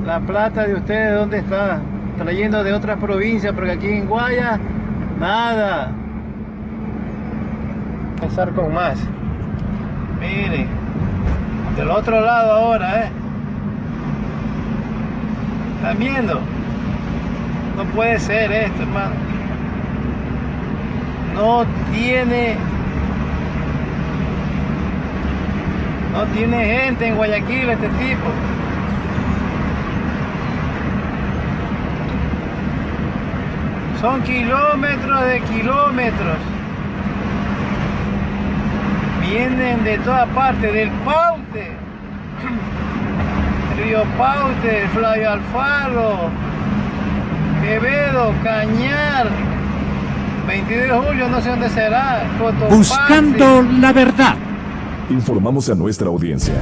la plata de ustedes, ¿dónde está? Trayendo de otras provincias, porque aquí en Guaya, nada. Empezar con más. Miren, del otro lado ahora, ¿están viendo? No puede ser esto, hermano. No tiene gente en Guayaquil este tipo. Son kilómetros de kilómetros. Vienen de toda parte, del Paute, Río Paute, Flavio Alfaro, Quevedo, Cañar, 22 de julio, no sé dónde será, Cotopaxi. Buscando la verdad. Informamos a nuestra audiencia.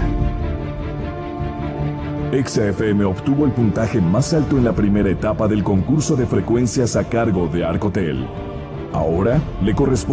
Exa FM obtuvo el puntaje más alto en la primera etapa del concurso de frecuencias a cargo de Arcotel. Ahora le corresponde